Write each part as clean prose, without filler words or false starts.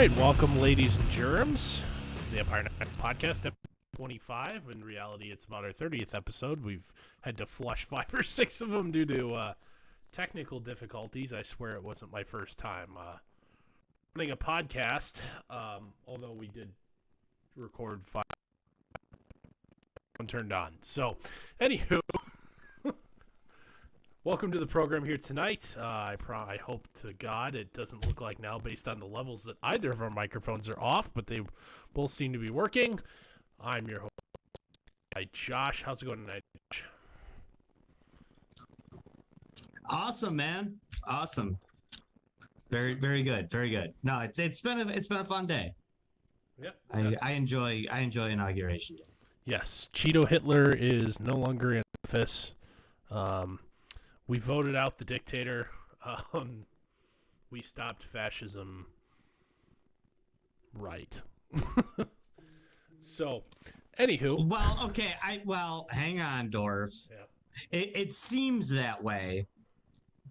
right, welcome, ladies and germs. The Empire Nights Podcast, episode 25. In reality, it's about our 30th episode. We've had to flush 5 or 6 of them due to technical difficulties. I swear it wasn't my first time running a podcast, although we did record 5 when turned on. So, anywho, welcome to the program here tonight. I hope to God it doesn't look like now, based on the levels, that either of our microphones are off, but they both seem to be working. I'm your host, Josh. How's it going tonight, Josh? Awesome, man. Awesome. Very, very good. Very good. No, it's been a fun day. Yeah. I enjoy inauguration day. Yes, Cheeto Hitler is no longer in office. We voted out the dictator. We stopped fascism. Right. So, anywho. Well, okay. Hang on, Dorf. Yeah. It seems that way,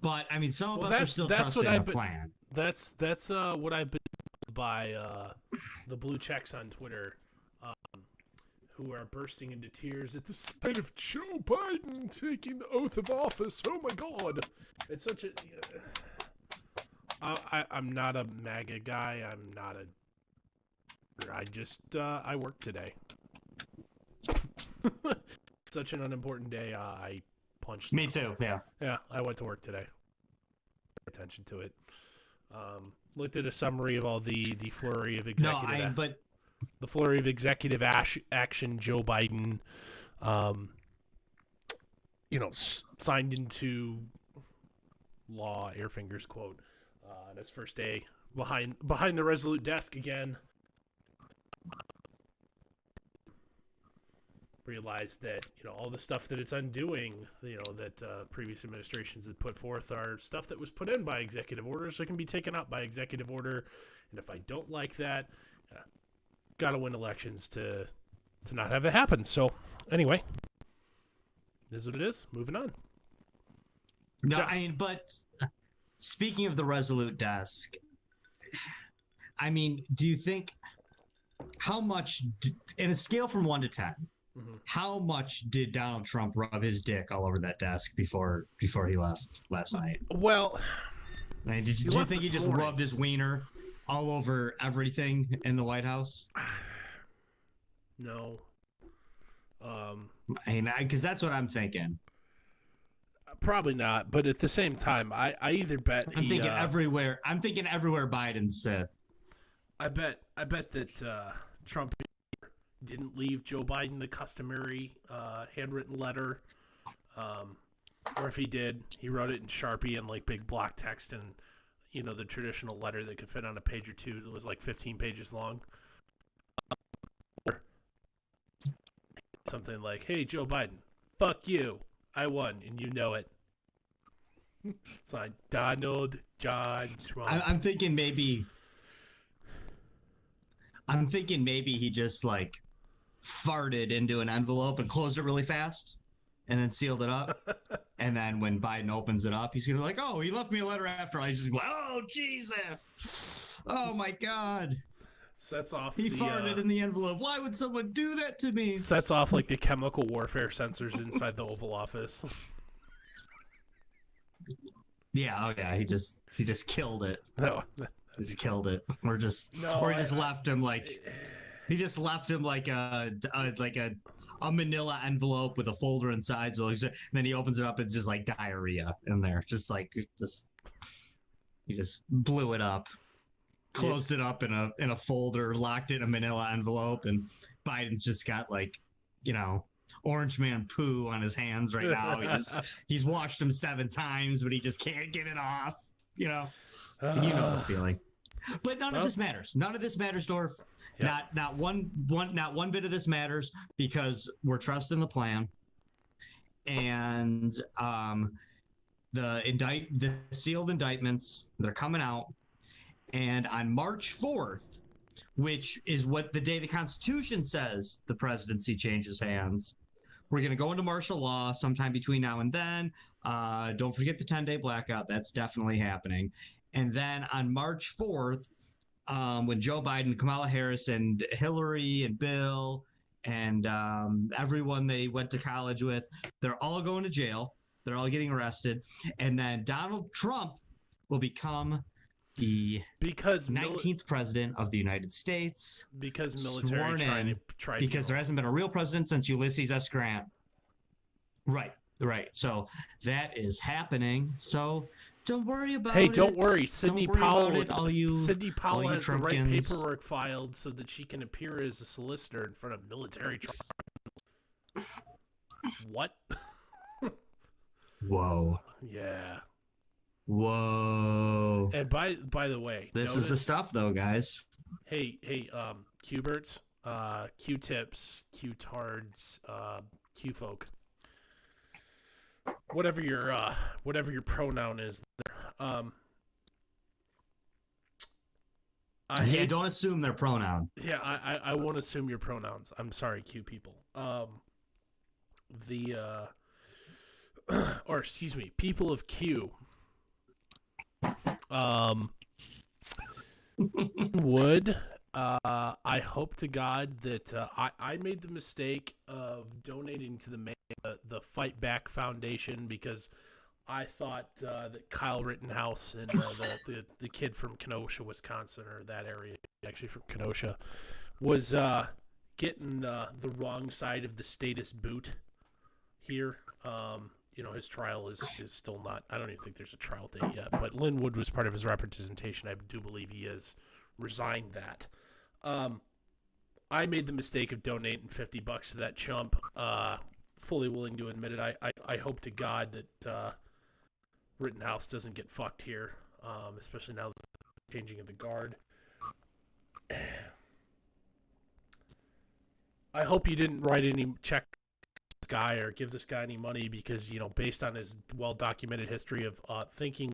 but I mean, some of us are still trusting the plan. That's what I've been told by the blue checks on Twitter, who are bursting into tears at the sight of Joe Biden taking the oath of office. Oh my God! It's such a. I'm not a MAGA guy. I'm not a. I just I work today. Such an unimportant day. I punched. Me too. Yeah. Yeah, I went to work today. Attention to it. Looked at a summary of all the flurry of executive. The flurry of executive action Joe Biden, signed into law. Air fingers quote. On his first day behind the Resolute desk again. Realized that all the stuff that it's undoing, that previous administrations had put forth, are stuff that was put in by executive order, so it can be taken out by executive order. And if I don't like that, gotta win elections to not have it happen. So anyway, this is what it is. Moving on. No, but speaking of the Resolute desk, I mean, do you think how much, in a scale from 1 to 10? Mm-hmm. How much did Donald Trump rub his dick all over that desk before he left last night? Well, did you think he just rubbed his wiener all over everything in the White House? No. Because that's what I'm thinking. Probably not, but at the same time, I either bet I'm thinking everywhere Biden said. I bet that Trump didn't leave Joe Biden the customary handwritten letter, or if he did, he wrote it in Sharpie and like big block text, and the traditional letter that could fit on a page or two that was like 15 pages long. Something like, "Hey, Joe Biden, fuck you, I won, and you know it." Signed, Donald John Trump. I'm thinking maybe he just like farted into an envelope and closed it really fast and then sealed it up. And then when Biden opens it up, he's gonna be like, "Oh, he left me a letter after." He's just like, "Oh, Jesus. Oh my God." Sets off. He farted in the envelope. Why would someone do that to me? Sets off like the chemical warfare sensors inside the Oval Office. Yeah, oh yeah, he just killed it. No. Just killed it. Or he left him like a manila envelope with a folder inside. So and then he opens it up, it's just like diarrhea in there. He just blew it up, closed it up in a folder, locked it in a manila envelope, and Biden's just got Orange Man poo on his hands right now. He's washed them 7 times, but he just can't get it off. You know the feeling. But none of this matters. None of this matters, Dorf. Yeah. Not one bit of this matters, because we're trusting the plan. And the sealed indictments, they're coming out. And on March 4th, which is what the day the Constitution says the presidency changes hands, we're going to go into martial law sometime between now and then. Don't forget the 10-day blackout. That's definitely happening. And then on March 4th, when Joe Biden, Kamala Harris, and Hillary and Bill and everyone they went to college with, they're all going to jail. They're all getting arrested. And then Donald Trump will become the 19th president of the United States. Because military tribunal. Because there hasn't been a real president since Ulysses S. Grant. Right. So that is happening. So don't worry about it. Hey, don't worry. Sidney Powell has the right paperwork filed so that she can appear as a solicitor in front of military tribunals. What? Whoa. Yeah. Whoa. And by the way, this is the stuff though, guys. Hey, Q-Berts, Q-tips, Q-tards, Q-folk. Whatever your pronoun is there. Don't assume their pronoun. Yeah, I won't assume your pronouns. I'm sorry, Q people. Or excuse me, people of Q. I hope to God that I made the mistake of donating to the Fight Back Foundation because I thought that Kyle Rittenhouse and the kid from Kenosha, Wisconsin, or that area, actually from Kenosha, was getting the wrong side of the status boot here. His trial is still not. I don't even think there's a trial date yet. But Linwood was part of his representation. I do believe he has resigned that. I made the mistake of donating $50 to that chump. Fully willing to admit it. I hope to God that Rittenhouse doesn't get fucked here, especially now the changing of the guard. I hope you didn't write any check this guy or give this guy any money because, based on his well-documented history of thinking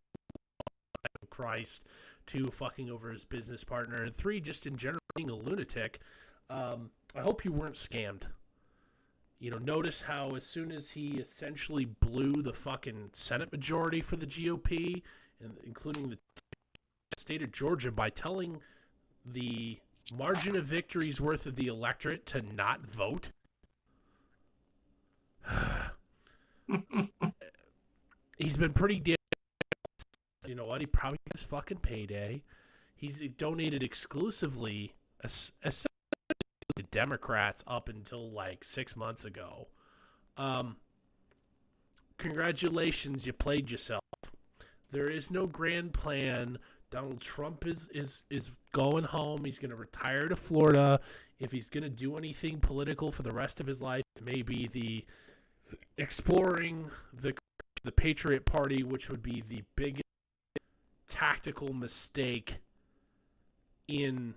Christ, 2, fucking over his business partner, and 3, just in general being a lunatic. I hope you weren't scammed. Notice how as soon as he essentially blew the fucking Senate majority for the GOP, including the state of Georgia, by telling the margin of victory's worth of the electorate to not vote. He's been pretty damn. You know what? He probably gets fucking payday. He's donated exclusively to Democrats up until like 6 months ago. Congratulations, you played yourself. There is no grand plan. Donald Trump is going home. He's going to retire to Florida. If he's going to do anything political for the rest of his life, maybe the exploring the Patriot Party, which would be the biggest tactical mistake in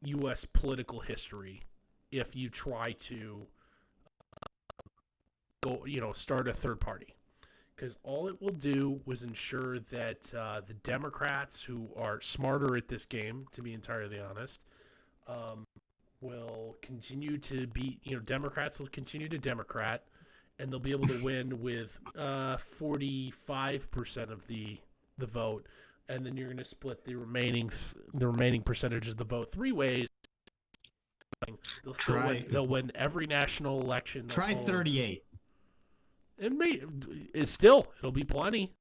U.S. political history if you try to start a third party. Because all it will do was ensure that the Democrats, who are smarter at this game, to be entirely honest, will continue to be, Democrats will continue to Democrat, and they'll be able to win with 45% of the vote, and then you're going to split the remaining percentage of the vote 3 ways. They'll win every national election. Try 38. It'll be plenty.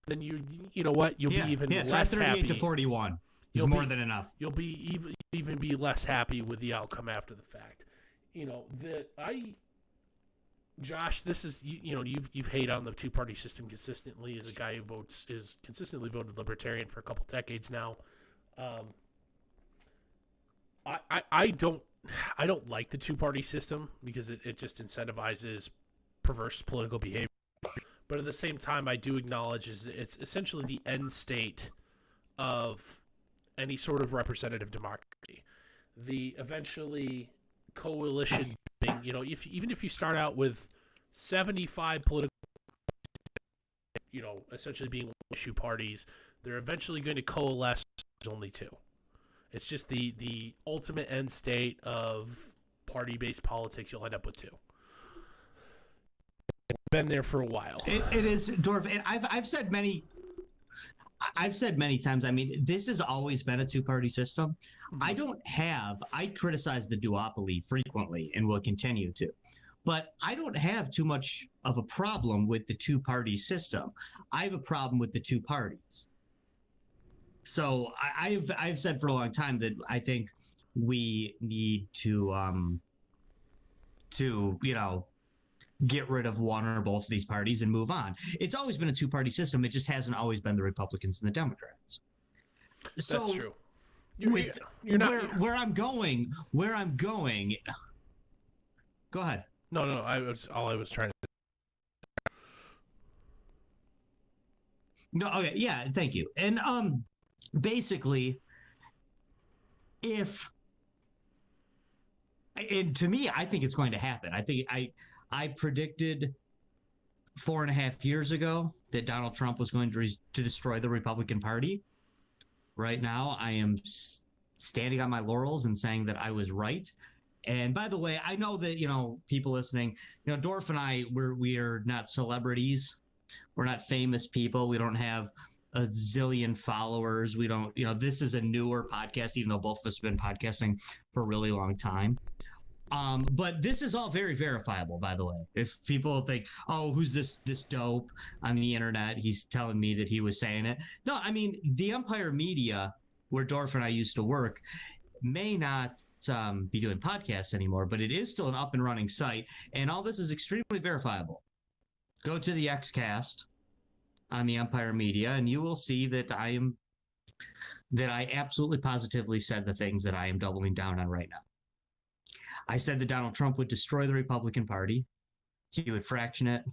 Then you know what? You'll be even less try 38 happy. to 41. It's more than enough. You'll be even be less happy with the outcome after the fact. Josh, this is you've hated on the two-party system consistently as a guy who is consistently voted Libertarian for a couple decades now. I don't like the two-party system because it just incentivizes perverse political behavior. But at the same time, I do acknowledge it's essentially the end state of any sort of representative democracy. The eventually coalition thing, even if you start out with 75 political, essentially being issue parties, they're eventually going to coalesce. There's only 2. It's just the ultimate end state of party-based politics. You'll end up with 2. Been there for a while. It is, Dorf. And I've said I've said many times, I mean, this has always been a two-party system. I criticize the duopoly frequently and will continue to, but I don't have too much of a problem with the two-party system. I have a problem with the two parties. So I've said for a long time that I think we need to get rid of one or both of these parties and move on. It's always been a two-party system. It just hasn't always been the Republicans and the Democrats. So That's true. Where I'm going. Go ahead. No. I was trying to. No. Okay. Yeah. Thank you. And basically, and to me, I think it's going to happen. I think I predicted 4.5 years ago that Donald Trump was going to destroy the Republican Party. Right now, I am standing on my laurels and saying that I was right. And by the way, I know that, people listening, Dorf and I, we are not celebrities. We're not famous people. We don't have a zillion followers. We don't, this is a newer podcast, even though both of us have been podcasting for a really long time. But this is all very verifiable, by the way. If people think, oh, who's this dope on the internet? He's telling me that he was saying it. No, I mean, the Empire Media, where Dorf and I used to work, may not be doing podcasts anymore, but it is still an up and running site. And all this is extremely verifiable. Go to the Xcast on the Empire Media, and you will see that I absolutely positively said the things that I am doubling down on right now. I said that Donald Trump would destroy the Republican Party. He would fraction it.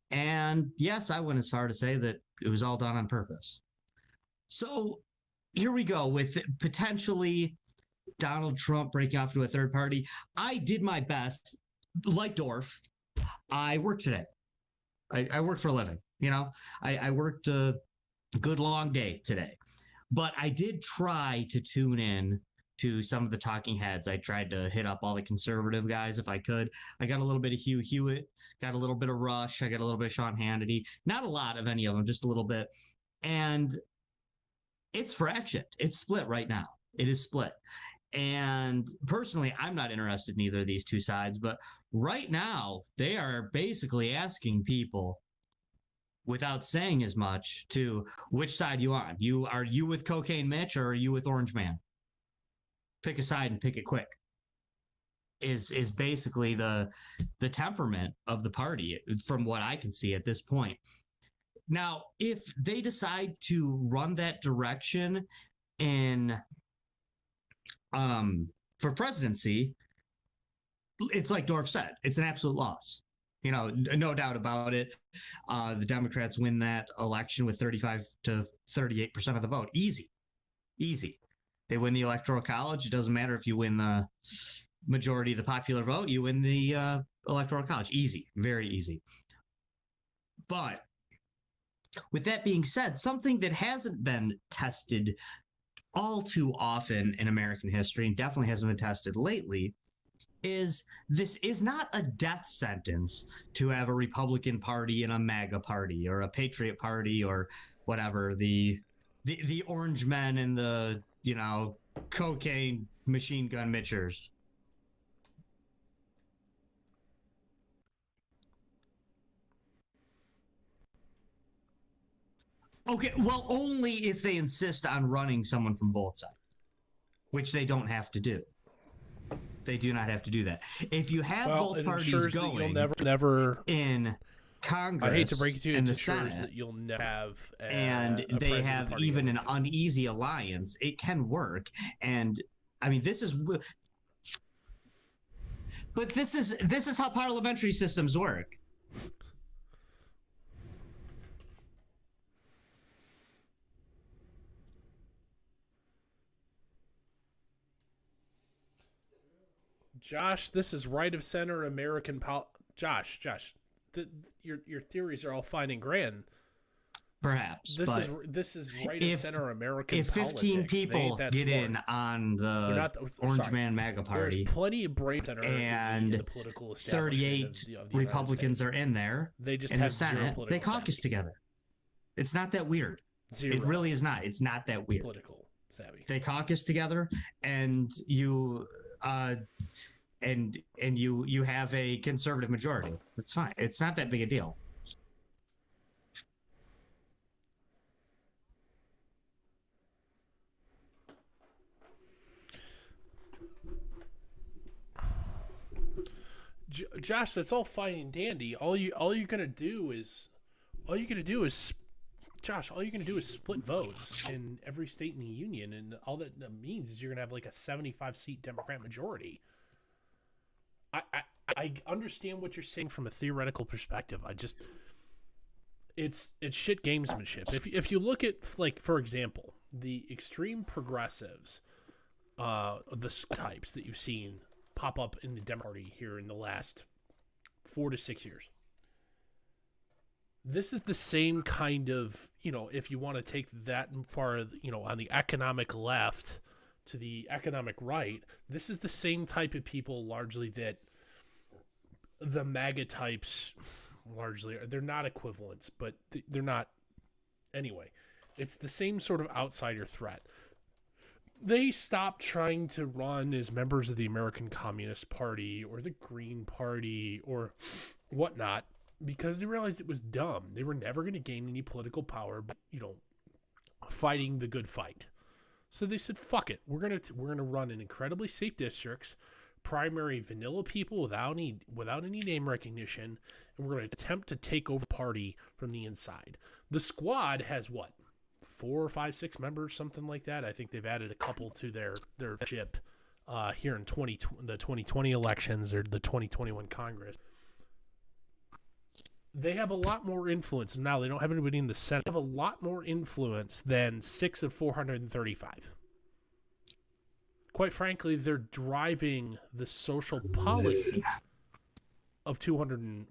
And yes, I went as far to say that it was all done on purpose. So here we go with potentially Donald Trump breaking off to a third party. I did my best, like Dorf. I worked today. I worked for a living. I worked a good long day today. But I did try to tune in to some of the talking heads. I tried to hit up all the conservative guys if I could. I got a little bit of Hugh Hewitt, got a little bit of Rush, I got a little bit of Sean Hannity. Not a lot of any of them, just a little bit. And it's fraction. It's split right now. It is split. And personally, I'm not interested in either of these two sides, but right now they are basically asking people, without saying as much, to which side you on. Are you with Cocaine Mitch or are you with Orange Man? Pick a side and pick it quick. Is basically the temperament of the party, from what I can see at this point. Now, if they decide to run that direction for presidency, it's like Dorf said, it's an absolute loss. No doubt about it. The Democrats win that election with 35 to 38% of the vote. Easy. They win the Electoral College. It doesn't matter if you win the majority of the popular vote. You win the Electoral College. Easy. Very easy. But with that being said, something that hasn't been tested all too often in American history, and definitely hasn't been tested lately, is this is not a death sentence to have a Republican Party and a MAGA Party or a Patriot Party or whatever, the Orange Men and the cocaine machine gun Mitchers. Okay, well, only if they insist on running someone from both sides, which they don't have to do. They do not have to do that. If you have both parties going, you'll never in Congress, I hate to break it to you, and it the ensures Senate, that you'll never have and they have even an uneasy alliance, it can work. And I mean, this is how parliamentary systems work. Josh, this is right of center American Josh, your theories are all fine and grand. Perhaps this is right of center American politics. If 15 people get in on the Orange Man MAGA Party, there's plenty of brain center and in the political 38 of the Republicans are in there. They just in have the Senate. They caucus together. It's not that weird. Zero It really is not. It's not that weird. political savvy. They caucus together, and you you have a conservative majority. That's fine. It's not that big a deal. Josh, that's all fine and dandy. All you're gonna do is Josh, all you're going to do is split votes in every state in the union, and all that means is you're going to have like a 75-seat Democrat majority. I understand what you're saying from a theoretical perspective. It's shit gamesmanship. If you look at, like, for example, the extreme progressives, the types that you've seen pop up in the Democrat Party here in the last 4 to 6 years. This is the same kind of, if you want to take that far, on the economic left to the economic right, this is the same type of people largely that the MAGA types largely are. They're not equivalents, but they're not. Anyway, it's the same sort of outsider threat. They stopped trying to run as members of the American Communist Party or the Green Party or whatnot, because they realized it was dumb. They were never going to gain any political power, but, fighting the good fight. So they said, "Fuck it. We're gonna run in incredibly safe districts, primary vanilla people without any name recognition, and we're going to attempt to take over the party from the inside." The squad has what, 4 or 5, 6 members, something like that. I think they've added a couple to their ship here in the 2020 elections or the 2021 Congress. They have a lot more influence now. They don't have anybody in the Senate. They have a lot more influence than 6 of 435. Quite frankly, they're driving the social policy of 200 and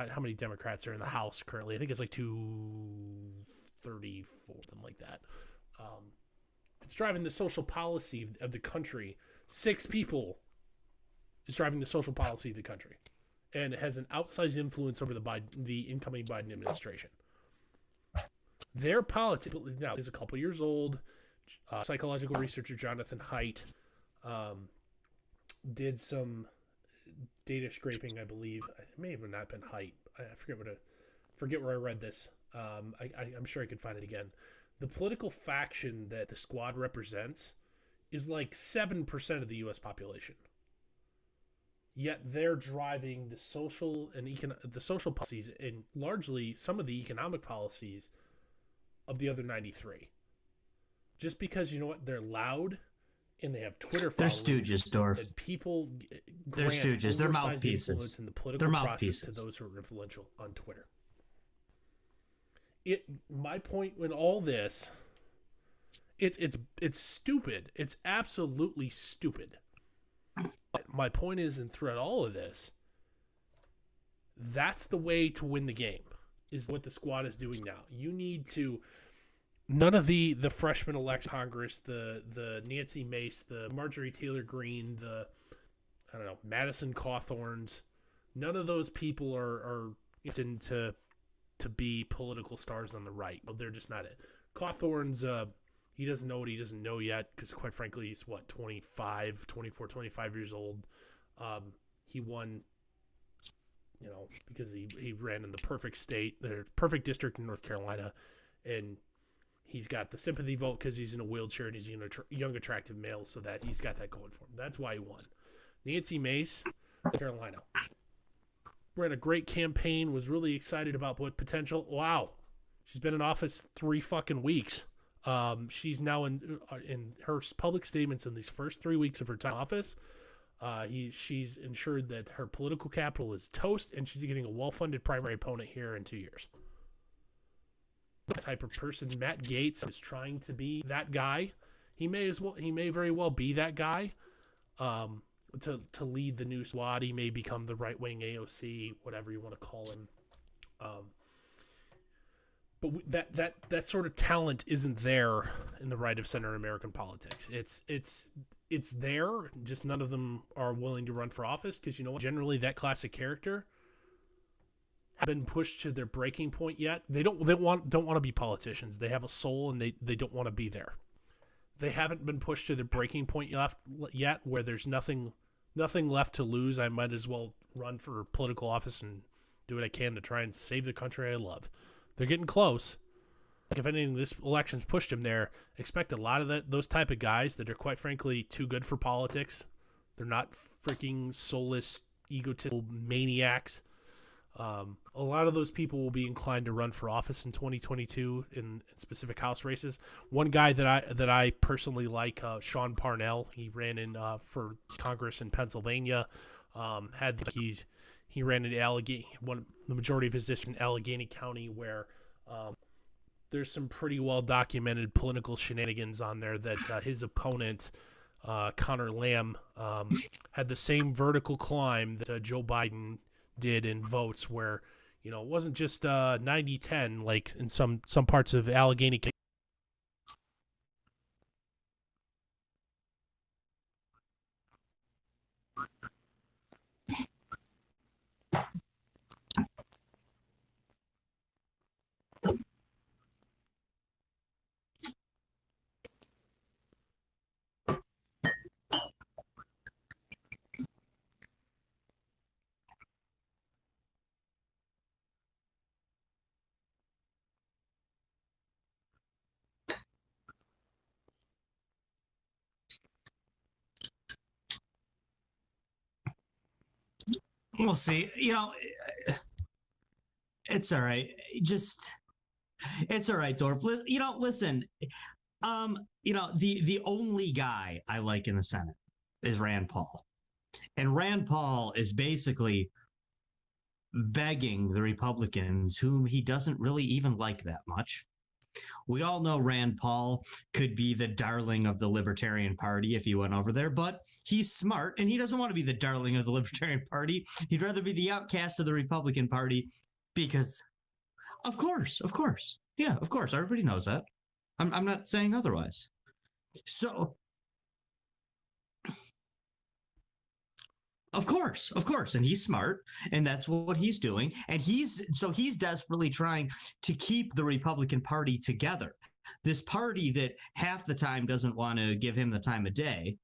how many Democrats are in the House currently? I think it's like 234, something like that. It's driving the social policy of the country. 6 people is driving the social policy of the country, and it has an outsized influence over the incoming Biden administration. Their politics now is a couple years old. Psychological researcher Jonathan Haidt did some data scraping, I believe. It may have not been Haidt. I forget where I read this. I'm sure I could find it again. The political faction that the squad represents is like 7% of the U.S. population. Yet they're driving the social and the social policies and largely some of the economic policies of the other 93. Just because, they're loud and they have Twitter followers. They're stooges, Dorf. And people They're stooges. They're mouthpieces. In the political process to those who are influential on Twitter. My point in all this, it's stupid. It's absolutely stupid. My point is, and throughout all of this, that's the way to win the game, is what the squad is doing now. You need to, none of the freshman elect Congress, the Nancy Mace, the Marjorie Taylor Greene, the, Madison Cawthorns, none of those people are destined to be political stars on the right. Well, they're just not it. Cawthorn's, he doesn't know what he doesn't know yet, because quite frankly, he's 25 years old. He won, because he ran in the perfect state, the perfect district in North Carolina, and he's got the sympathy vote because he's in a wheelchair and he's a young, attractive male, so that he's got that going for him. That's why he won. Nancy Mace, North Carolina, ran a great campaign, was really excited about what potential. Wow, she's been in office 3 fucking weeks. She's now in her public statements in these first 3 weeks of her time in office. She's ensured that her political capital is toast, and she's getting a well-funded primary opponent here in 2 years. The type of person Matt Gaetz is trying to be that guy. He may very well be that guy. To lead the new squad, he may become the right-wing AOC, whatever you want to call him. But that sort of talent isn't there in the right of center American politics. It's there, just none of them are willing to run for office because, generally that class of character been pushed to their breaking point yet. They don't want to be politicians. They have a soul and they don't want to be there. They haven't been pushed to their breaking point yet where there's nothing left to lose. I might as well run for political office and do what I can to try and save the country I love. They're getting close. If anything, this election's pushed him there. Expect a lot of those type of guys that are, quite frankly, too good for politics. They're not freaking soulless, egotistical maniacs. A lot of those people will be inclined to run for office in 2022 in specific House races. One guy that I personally like, Sean Parnell. He ran in for Congress in Pennsylvania. He ran in Allegheny, the majority of his district in Allegheny County, where there's some pretty well documented political shenanigans on there that his opponent, Connor Lamb, had the same vertical climb that Joe Biden did in votes, where it wasn't just 90-10 like in some parts of Allegheny. We'll see. It's all right. It's all right, Dorf. Listen. The only guy I like in the Senate is Rand Paul, and Rand Paul is basically begging the Republicans, whom he doesn't really even like that much. We all know Rand Paul could be the darling of the Libertarian Party if he went over there, but he's smart and he doesn't want to be the darling of the Libertarian Party. He'd rather be the outcast of the Republican Party because, of course. Yeah, of course. Everybody knows that. I'm not saying otherwise. So, of course. And he's smart, and that's what he's doing. And he's desperately trying to keep the Republican Party together. This party that half the time doesn't want to give him the time of day,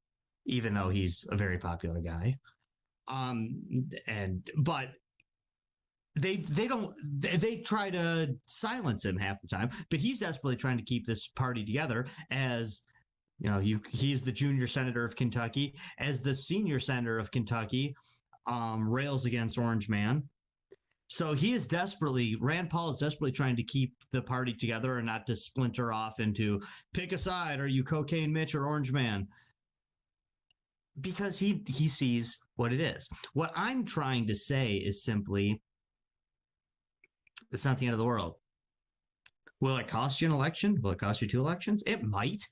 even though he's a very popular guy. But they try to silence him half the time, but he's desperately trying to keep this party together as he's the junior senator of Kentucky, as the senior senator of Kentucky rails against Orange Man. So Rand Paul is desperately trying to keep the party together and not to splinter off into pick a side. Are you Cocaine Mitch or Orange Man? Because he sees what it is. What I'm trying to say is simply, it's not the end of the world. Will it cost you an election? Will it cost you 2 elections? It might,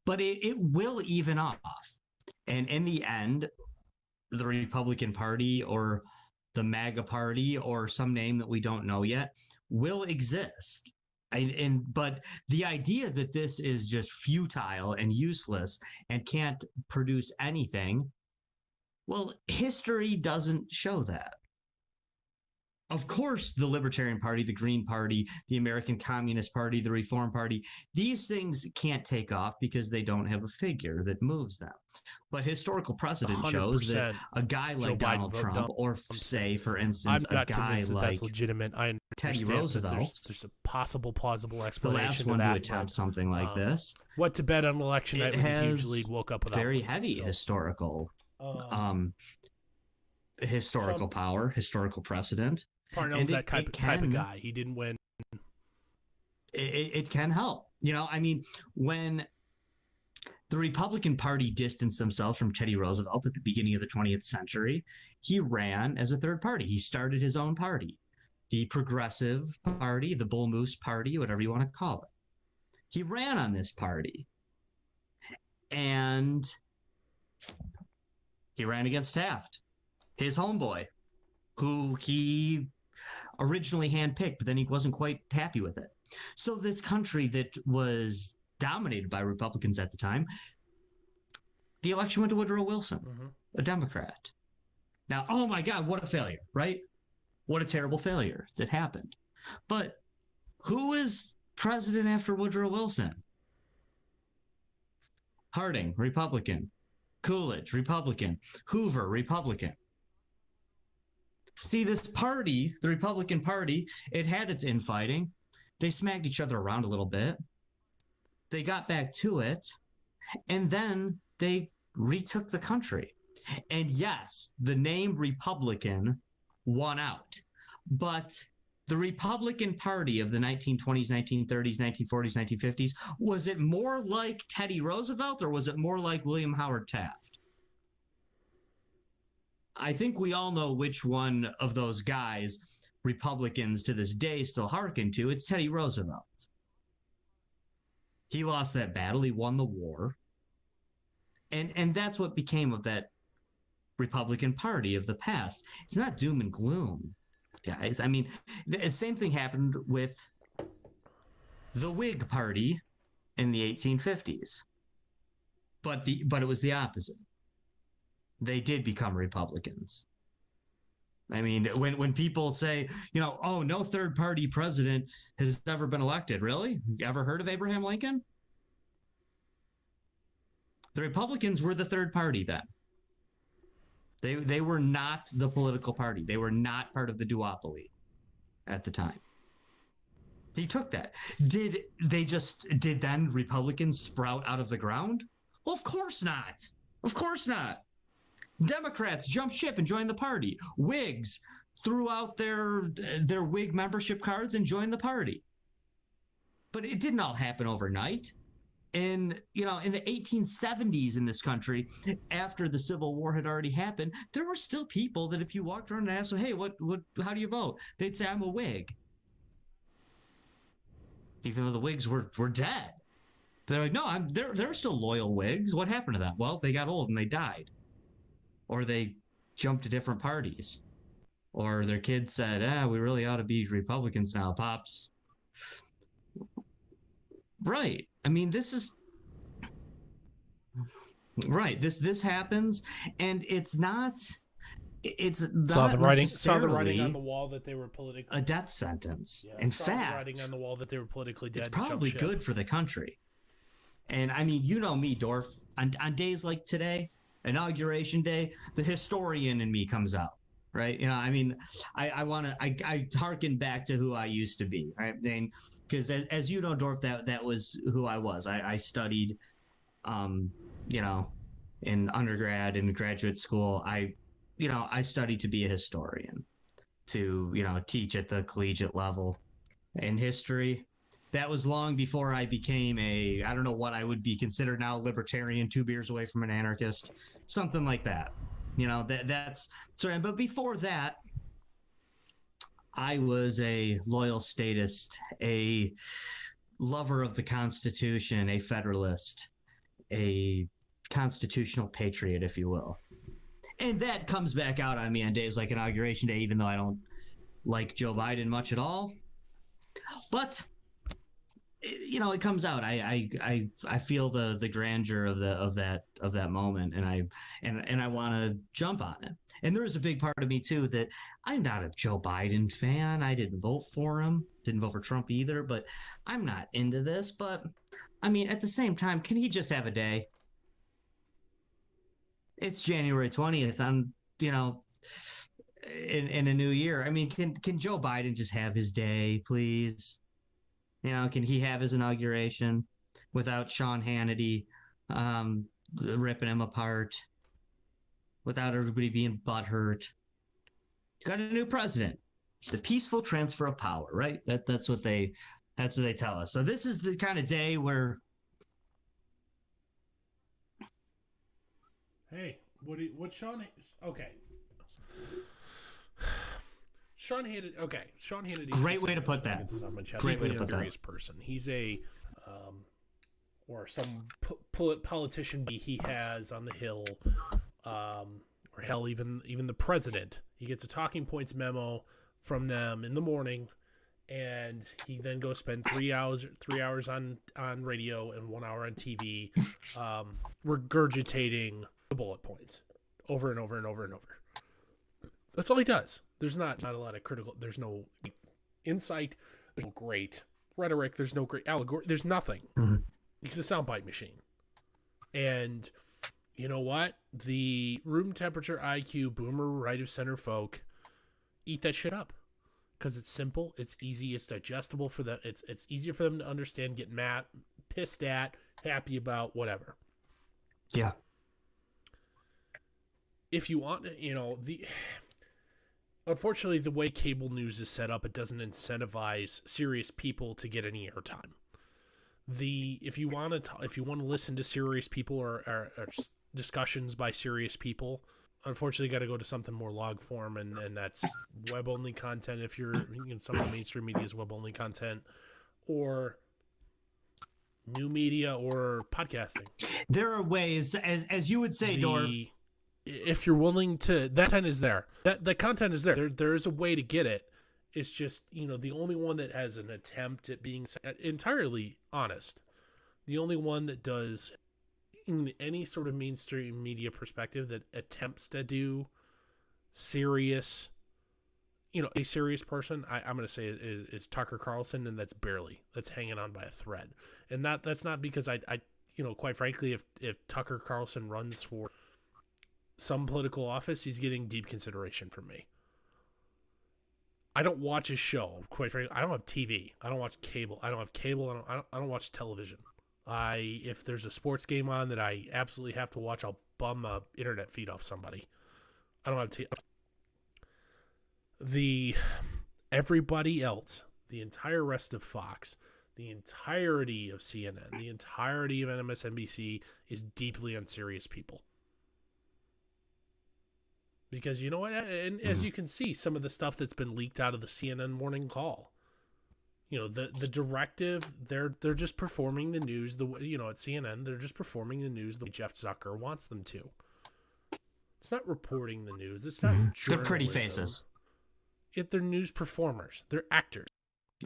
but it will even off. And in the end, the Republican Party or the MAGA Party or some name that we don't know yet will exist. But the idea that this is just futile and useless and can't produce anything, well, history doesn't show that. Of course, the Libertarian Party, the Green Party, the American Communist Party, the Reform Party, these things can't take off because they don't have a figure that moves them. But historical precedent shows that a guy like Donald Trump, or say, for instance, I'm not a guy convinced that like that's legitimate. I Teddy understand Roosevelt, there's a plausible the explanation last to one to that. attempt something like this. What to bet on election night It when the huge has lead woke up without very one, heavy so. historical power, historical precedent. Parnell's that type of guy. He didn't win. It can help. When the Republican Party distanced themselves from Teddy Roosevelt at the beginning of the 20th century, he ran as a third party. He started his own party, the Progressive Party, the Bull Moose Party, whatever you want to call it. He ran on this party. And he ran against Taft, his homeboy, who he originally handpicked, but then he wasn't quite happy with it. So this country that was dominated by Republicans at the time, the election went to Woodrow Wilson, a Democrat. Now, oh my God, what a failure, right? What a terrible failure that happened. But who was president after Woodrow Wilson? Harding, Republican. Coolidge, Republican. Hoover, Republican. See, this party, the Republican Party, it had its infighting. They smacked each other around a little bit. They got back to it, and then they retook the country. And yes, the name Republican won out. But the Republican Party of the 1920s, 1930s, 1940s, 1950s, was it more like Teddy Roosevelt or was it more like William Howard Taft? I think we all know which one of those guys Republicans to this day still hearken to. It's Teddy Roosevelt. He lost that battle. He won the war. And that's what became of that Republican Party of the past. It's not doom and gloom, guys. I mean, the same thing happened with the Whig Party in the 1850s. But it was the opposite. They did become Republicans. I mean, when people say, you know, oh, no third party president has ever been elected. Really? You ever heard of Abraham Lincoln? The Republicans were the third party then. They were not the political party. They were not part of the duopoly at the time. He took that. Did then Republicans sprout out of the ground? Well, of course not. Of course not. Democrats jumped ship and joined the party. Whigs threw out their Whig membership cards and joined the party. But it didn't all happen overnight. And, you know, in the 1870s in this country, after the Civil War had already happened, there were still people that if you walked around and asked them, hey, how do you vote? They'd say, I'm a Whig. Even though the Whigs were dead. They're like, no, they're still loyal Whigs. What happened to them? Well, they got old and they died. Or they jumped to different parties. Or their kids said, we really ought to be Republicans now, Pops. Right. I mean, this is... Right. This happens, and it's not saw the writing on the wall that they were politically... a death sentence. Yeah, in fact... the writing on the wall that they were politically dead. It's probably good for the country. And, I mean, you know me, Dorf. On days like today... Inauguration Day, the historian in me comes out, right? You know, I mean, I harken back to who I used to be, right? Because as you know, Dorf, that was who I was. I studied, you know, in undergrad and graduate school. I studied to be a historian, to, you know, teach at the collegiate level in history. That was long before I became I don't know what I would be considered now, libertarian, 2 beers away from an anarchist, something like that. You know, that's sorry. But before that, I was a loyal statist, a lover of the Constitution, a federalist, a constitutional patriot, if you will. And that comes back out on me on days like Inauguration Day, even though I don't like Joe Biden much at all. But you know, it comes out. I feel the grandeur of that moment, and I want to jump on it. And there was a big part of me too that I'm not a Joe Biden fan. I didn't vote for him. Didn't vote for Trump either. But I'm not into this. But I mean, at the same time, can he just have a day? It's January 20th. I'm, you know, in a new year. I mean, can Joe Biden just have his day, please? You know, can he have his inauguration without Sean Hannity ripping him apart, without everybody being butthurt? Got a new president. The peaceful transfer of power, right? That's what they tell us. So this is the kind of day where... Hey, what Sean... Okay. Sean Hannity. Great way to put that. Great way to put that. Person. He's a, or some politician he has on the Hill, or hell, even the president. He gets a talking points memo from them in the morning, and he then goes spend 3 hours on radio and 1 hour on TV, regurgitating the bullet points over and over and over and over. That's all he does. There's not a lot of critical. There's no insight. There's no great rhetoric. There's no great allegory. There's nothing. Mm-hmm. It's a soundbite machine. And you know what? The room temperature IQ boomer right of center folk eat that shit up because it's simple, it's easy, it's digestible for them. It's easier for them to understand, get mad, pissed at, happy about, whatever. Yeah. If you want, unfortunately, the way cable news is set up, it doesn't incentivize serious people to get any airtime. If you want to listen to serious people or discussions by serious people, unfortunately, got to go to something more log form, and that's web only content. If you're some of the mainstream media is web only content, or new media or podcasting. There are ways, as you would say, Dorf. If you're willing to, that content is there. That content is there. There is a way to get it. It's just, the only one that has an attempt at being entirely honest. The only one that does, in any sort of mainstream media perspective, that attempts to do serious, a serious person, I'm going to say is Tucker Carlson, and that's hanging on by a thread. And that's not because I quite frankly, if Tucker Carlson runs for some political office, he's getting deep consideration from me. I don't watch his show, quite frankly. I don't have TV. I don't watch cable. I don't have cable. I don't watch television. If there's a sports game on that I absolutely have to watch, I'll bum a internet feed off somebody. I don't have everybody else, the entire rest of Fox, the entirety of CNN, the entirety of MSNBC is deeply unserious people. Because you know what? And as you can see, some of the stuff that's been leaked out of the CNN morning call, the directive, they're just performing the news at CNN, they're just performing the news the way Jeff Zucker wants them to. It's not reporting the news. It's not journalism. They're pretty faces. They're news performers. They're actors.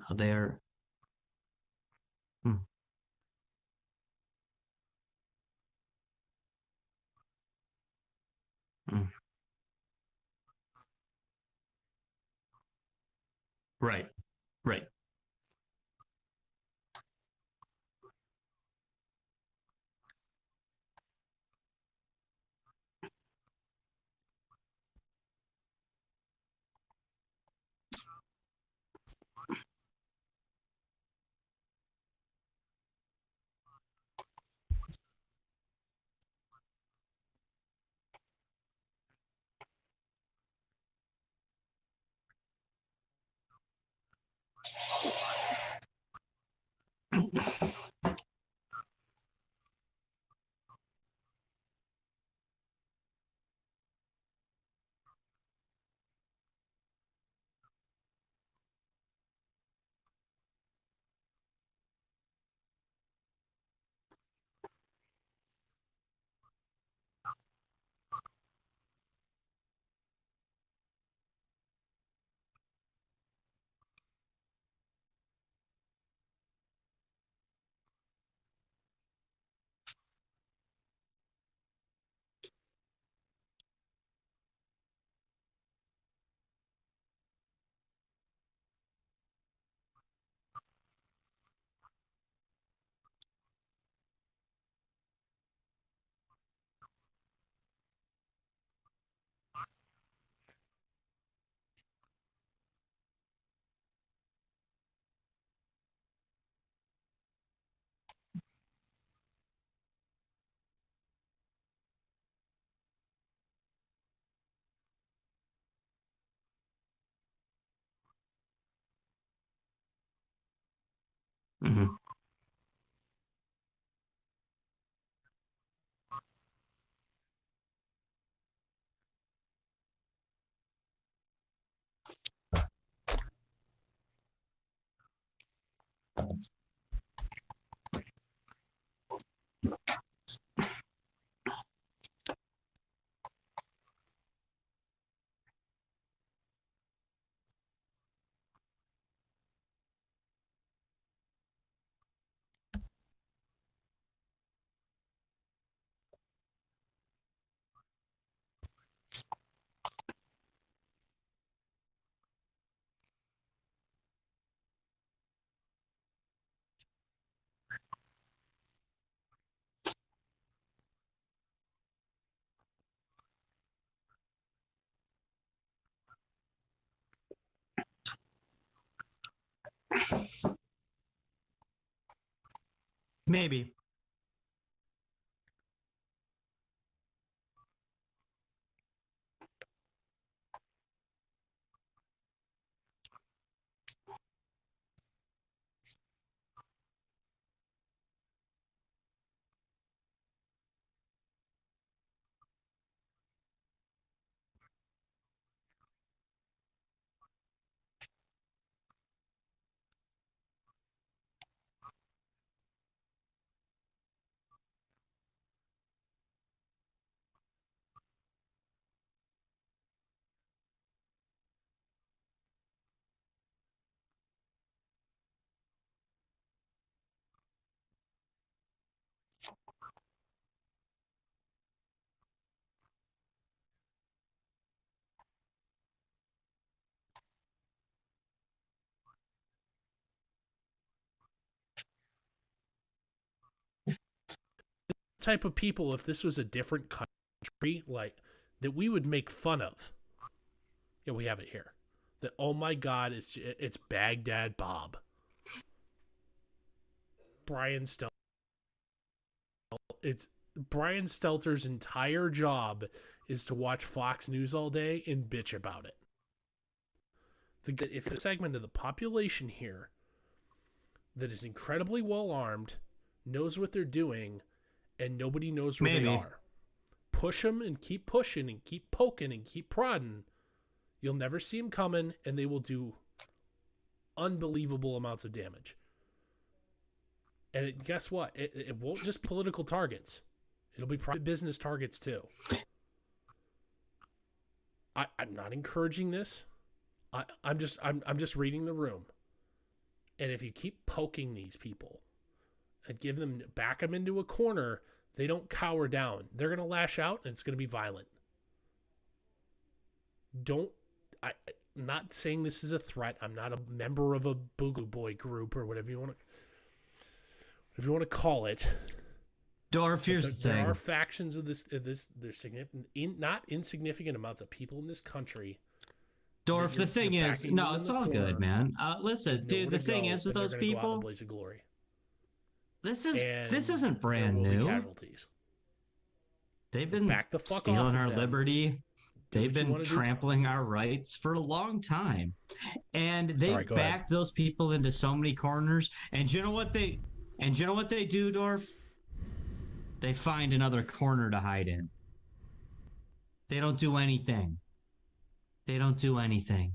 They're... Right. Mm-hmm. Maybe. Type of people, if this was a different country, like that we would make fun of. Yeah, we have it here. That, oh my God, it's Baghdad Bob. Brian Stelter. It's Brian Stelter's entire job is to watch Fox News all day and bitch about it. If a segment of the population here that is incredibly well armed, knows what they're doing, and nobody knows where they are, push them and keep pushing and keep poking and keep prodding, you'll never see them coming, and they will do unbelievable amounts of damage. And guess what? It won't just political targets. It'll be private business targets too. I'm not encouraging this. I'm just reading the room. And if you keep poking these people and back them into a corner, they don't cower down. They're going to lash out, and it's going to be violent. I'm not saying this is a threat. I'm not a member of a Boogaloo Boy group or whatever you want to call it. Dorf, here's the thing. There are factions of this. There's significant, not insignificant amounts of people in this country. Dorf, the thing is, no, it's all good, man. Listen, dude, the thing is with those people, blaze of glory. This isn't brand new. Casualties. They've been stealing our liberty. They've been trampling our rights for a long time, and they've backed those people into so many corners. And you know what they do, Dorf? They find another corner to hide in. They don't do anything. They don't do anything.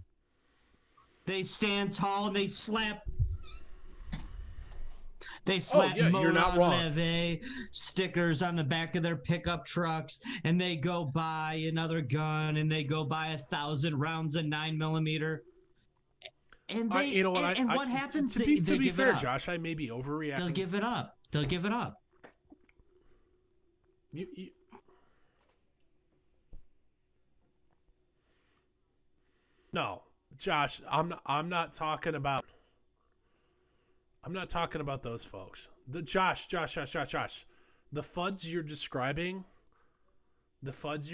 They stand tall and they slap. They slap Leve stickers on the back of their pickup trucks, and they go buy another gun, and they go buy 1,000 rounds of 9mm. And they, what happens? To be fair, Josh, I may be overreacting. They'll give it up. You No, Josh, I'm not talking about those folks. Josh. The FUDs you're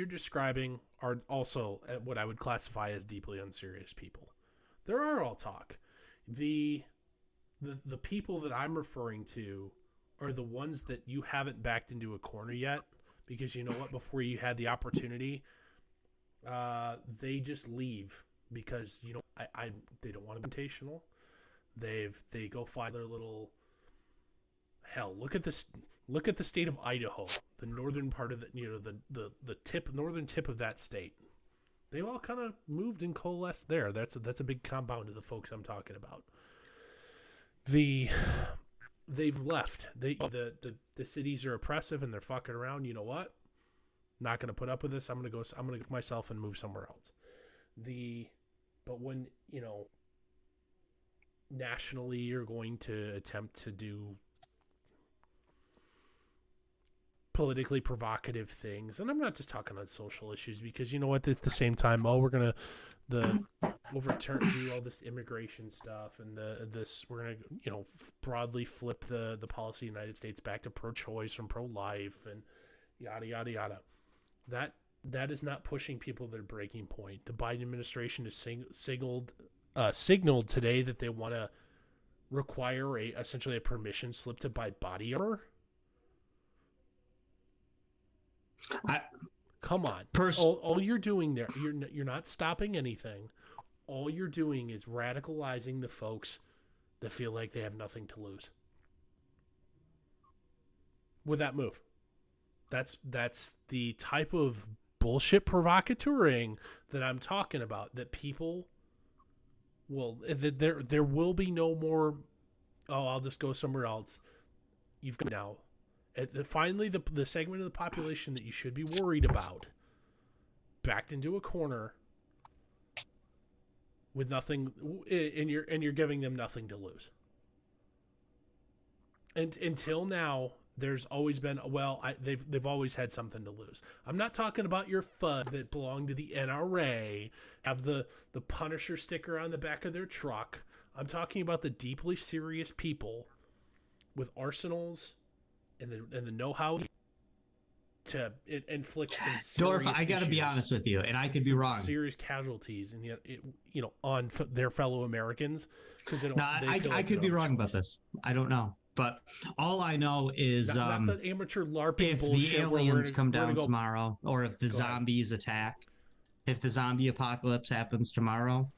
describing are also what I would classify as deeply unserious people. There are all talk. The people that I'm referring to are the ones that you haven't backed into a corner yet, because you know what? Before you had the opportunity, they just leave because they don't want to be confrontational. They go find their little hell. Look at this. Look at the state of Idaho, the northern part of the northern tip of that state. They all kind of moved and coalesced there. That's a big compound of the folks I'm talking about. They've left. The cities are oppressive and they're fucking around. You know what? Not going to put up with this. I'm going to get myself and move somewhere else. But when, nationally you're going to attempt to do politically provocative things, and I'm not just talking on social issues, because you know what, at the same time, we're going to do all this immigration stuff, and we're going to broadly flip the policy of the United States back to pro-choice from pro-life and yada yada yada. That is not pushing people to their breaking point. The Biden administration has signaled today that they want to require essentially a permission slip to buy body armor? Come on. All you're doing there, you're not stopping anything. All you're doing is radicalizing the folks that feel like they have nothing to lose with that move. That's the type of bullshit provocateuring that I'm talking about. That people will, there will be no more. Oh, I'll just go somewhere else. You've got now. Finally, the segment of the population that you should be worried about backed into a corner with nothing, and you're giving them nothing to lose. And until now, there's always been they've always had something to lose. I'm not talking about your FUD that belong to the NRA, have the Punisher sticker on the back of their truck. I'm talking about the deeply serious people with arsenals and the know-how to inflict some serious Dorf, I got to be honest with you, and I could be wrong. Serious casualties, and on their fellow Americans, because they don't. No, I could be wrong about this. I don't know, but all I know is not the amateur LARPing if bullshit. The aliens come down tomorrow, or if the zombies attack, if the zombie apocalypse happens tomorrow.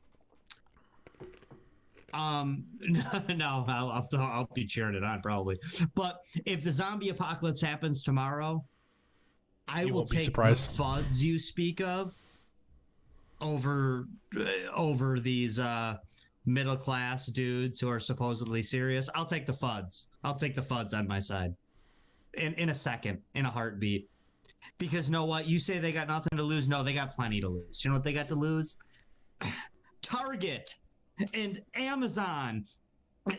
No, I'll be cheering it on probably. But if the zombie apocalypse happens tomorrow, I will take the FUDs you speak of over these middle class dudes who are supposedly serious. I'll take the FUDs. I'll take the FUDs on my side. In a second, in a heartbeat. Because you know what? You say they got nothing to lose. No, they got plenty to lose. You know what they got to lose? Target and Amazon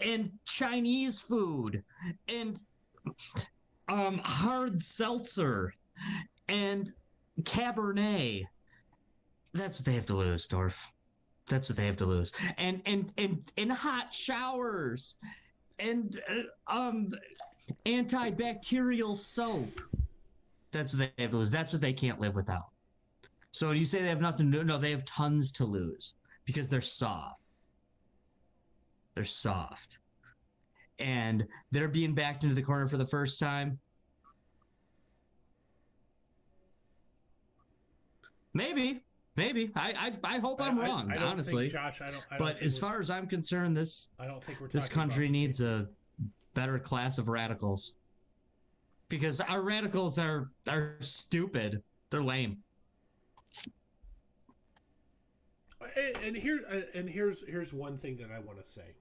and Chinese food and hard seltzer and Cabernet. That's what they have to lose, Dorf. That's what they have to lose. And hot showers and antibacterial soap. That's what they have to lose. That's what they can't live without. So you say they have nothing to do. No, they have tons to lose because they're soft. They're soft. And they're being backed into the corner for the first time. Maybe. I hope I'm wrong, honestly. Josh, I don't but as far as I'm concerned, this country needs a better class of radicals. Because our radicals are stupid. They're lame. And here's one thing that I want to say.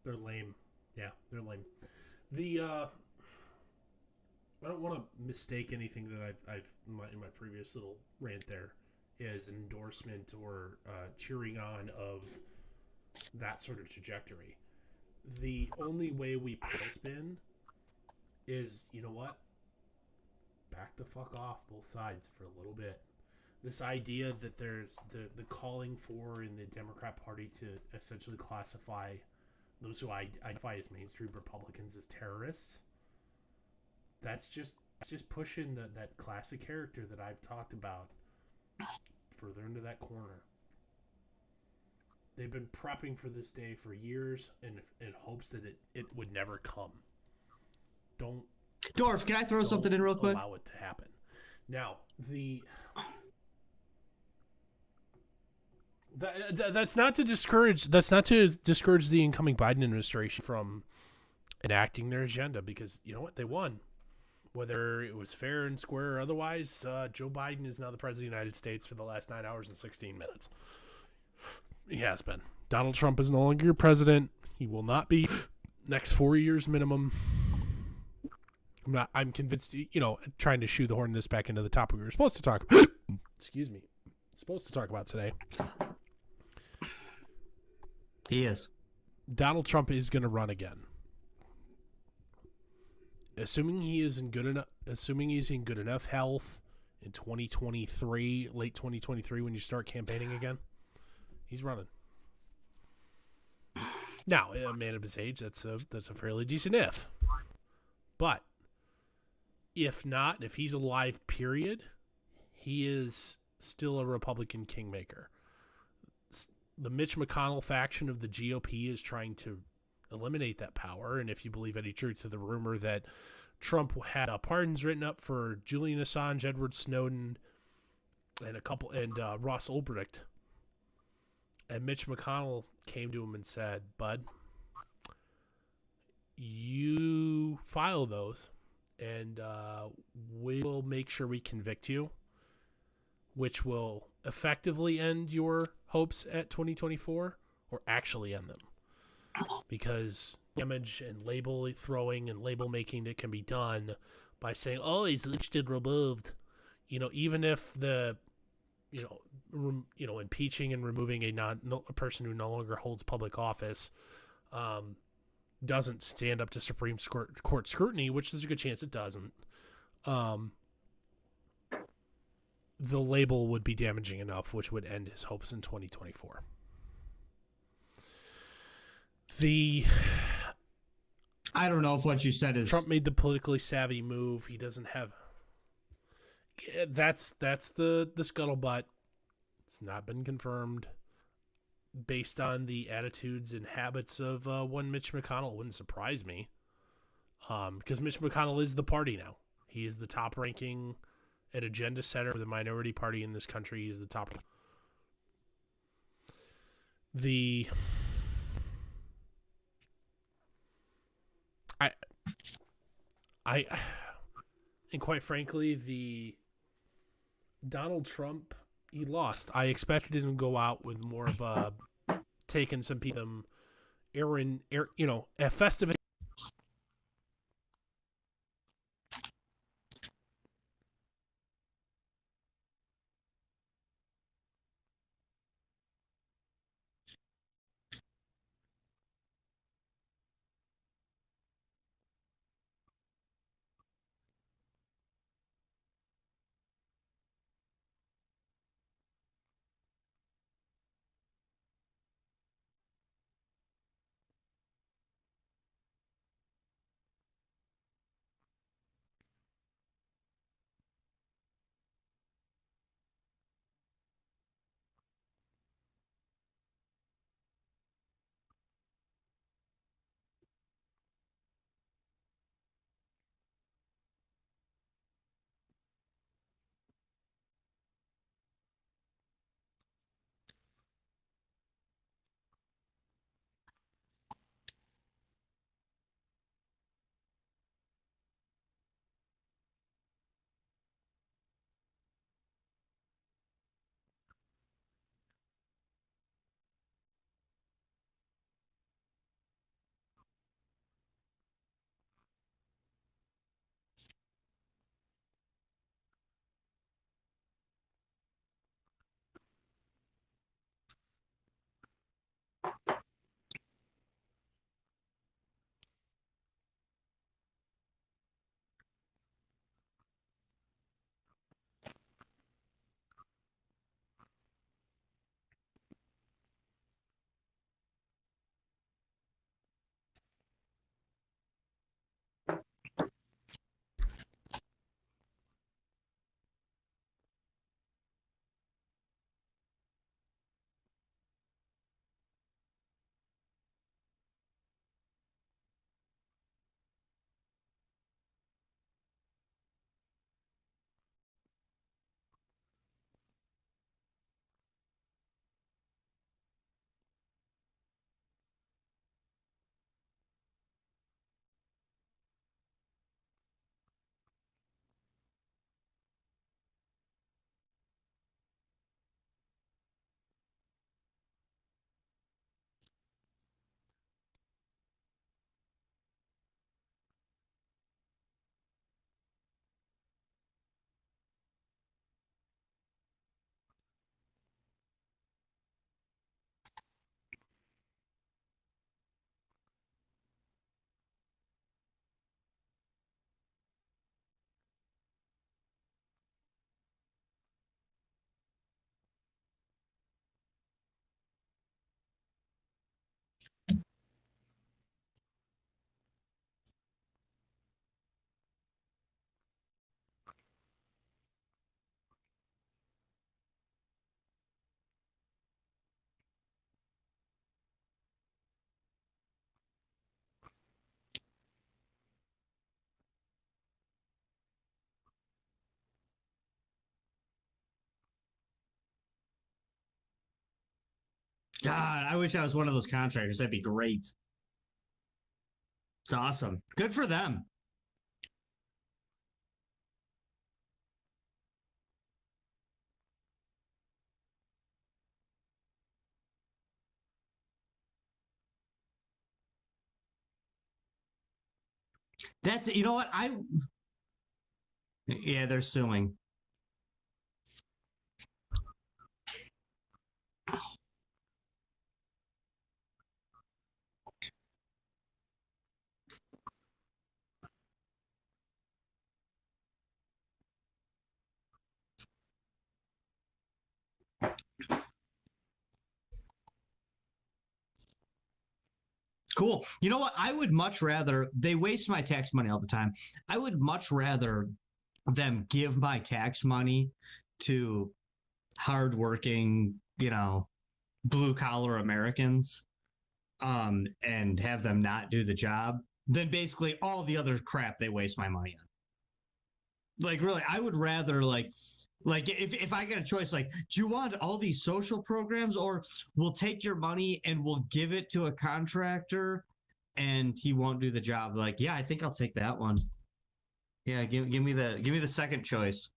They're lame. Yeah, they're lame. I don't want to mistake anything that I've in my previous little rant there as endorsement or cheering on of that sort of trajectory. The only way we pedal spin is, you know what? Back the fuck off both sides for a little bit. This idea that there's the calling for in the Democrat Party to essentially classify those who identify as mainstream Republicans as terrorists. That's just pushing that classic character that I've talked about further into that corner. They've been prepping for this day for years in hopes that it would never come. Dorf, can I throw something in real quick? Allow it to happen. Now, that's not to discourage the incoming Biden administration from enacting their agenda, because you know what, they won. Whether it was fair and square or otherwise, Joe Biden is now the president of the United States for the last 9 hours and 16 minutes. He has been. Donald Trump is no longer your president. He will not be next 4 years minimum. I'm convinced, trying to shoe the horn this back into the topic we were supposed to talk about. Excuse me. Supposed to talk about today. He is. Donald Trump is going to run again. Assuming he's in good enough health in 2023, late 2023, when you start campaigning again, he's running. Now, a man of his age, that's a fairly decent if. But if not, if he's alive, period, he is still a Republican kingmaker. the Mitch McConnell faction of the GOP is trying to eliminate that power. And if you believe any truth to the rumor that Trump had pardons written up for Julian Assange, Edward Snowden, and Ross Ulbricht, and Mitch McConnell came to him and said, "Bud, you file those, and we'll make sure we convict you, which will effectively end your hopes at 2024, or actually end them, because damage and label throwing and label making that can be done by saying, oh, he's lynched and removed, even if the impeaching and removing a person who no longer holds public office doesn't stand up to Supreme Court scrutiny, which there's a good chance it doesn't. The label would be damaging enough, which would end his hopes in 2024. I don't know if what you said is Trump made the politically savvy move. He doesn't have. That's the scuttlebutt. It's not been confirmed. Based on the attitudes and habits of one Mitch McConnell, it wouldn't surprise me. Because Mitch McConnell is the party now. He is the top-ranking and agenda setter for the minority party in this country. He's the top. And quite frankly, the Donald Trump, he lost. I expected him to go out with more of a taking some people, a festive. God, I wish I was one of those contractors. That'd be great. It's awesome. Good for them. That's, you know what? Yeah, they're suing. Cool. You know what? I would much rather, they waste my tax money all the time. I would much rather them give my tax money to hardworking, blue collar Americans, and have them not do the job than basically all the other crap they waste my money on. Like, really, I would rather like if I get a choice, like, do you want all these social programs, or we'll take your money and we'll give it to a contractor and he won't do the job? Like, yeah, I think I'll take that one. Yeah, give me the second choice.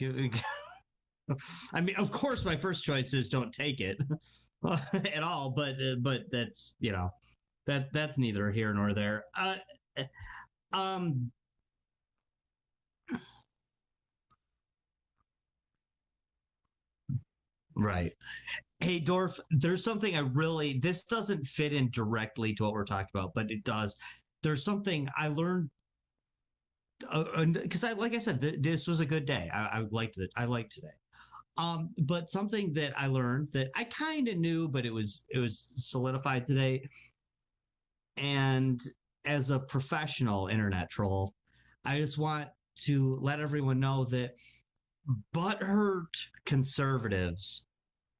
I mean, of course, my first choice is don't take it at all, but that's that's neither here nor there. Um, right. Hey, Dorf, there's something this doesn't fit in directly to what we're talking about, but it does. There's something I learned because like I said, this was a good day. I liked it. I liked today. But something that I learned that I kind of knew, but it was solidified today. And as a professional internet troll, I just want to let everyone know that butthurt conservatives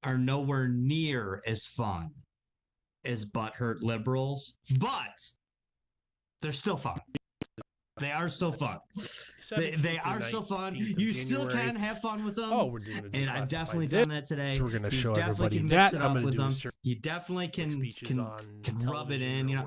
are nowhere near as fun as butthurt liberals, but they're still fun. They are still fun. They are still fun. You still can have fun with them. Oh, we're doing it. And I've definitely done that today. So we're going to show everybody that. I'm going to do You definitely can rub it in.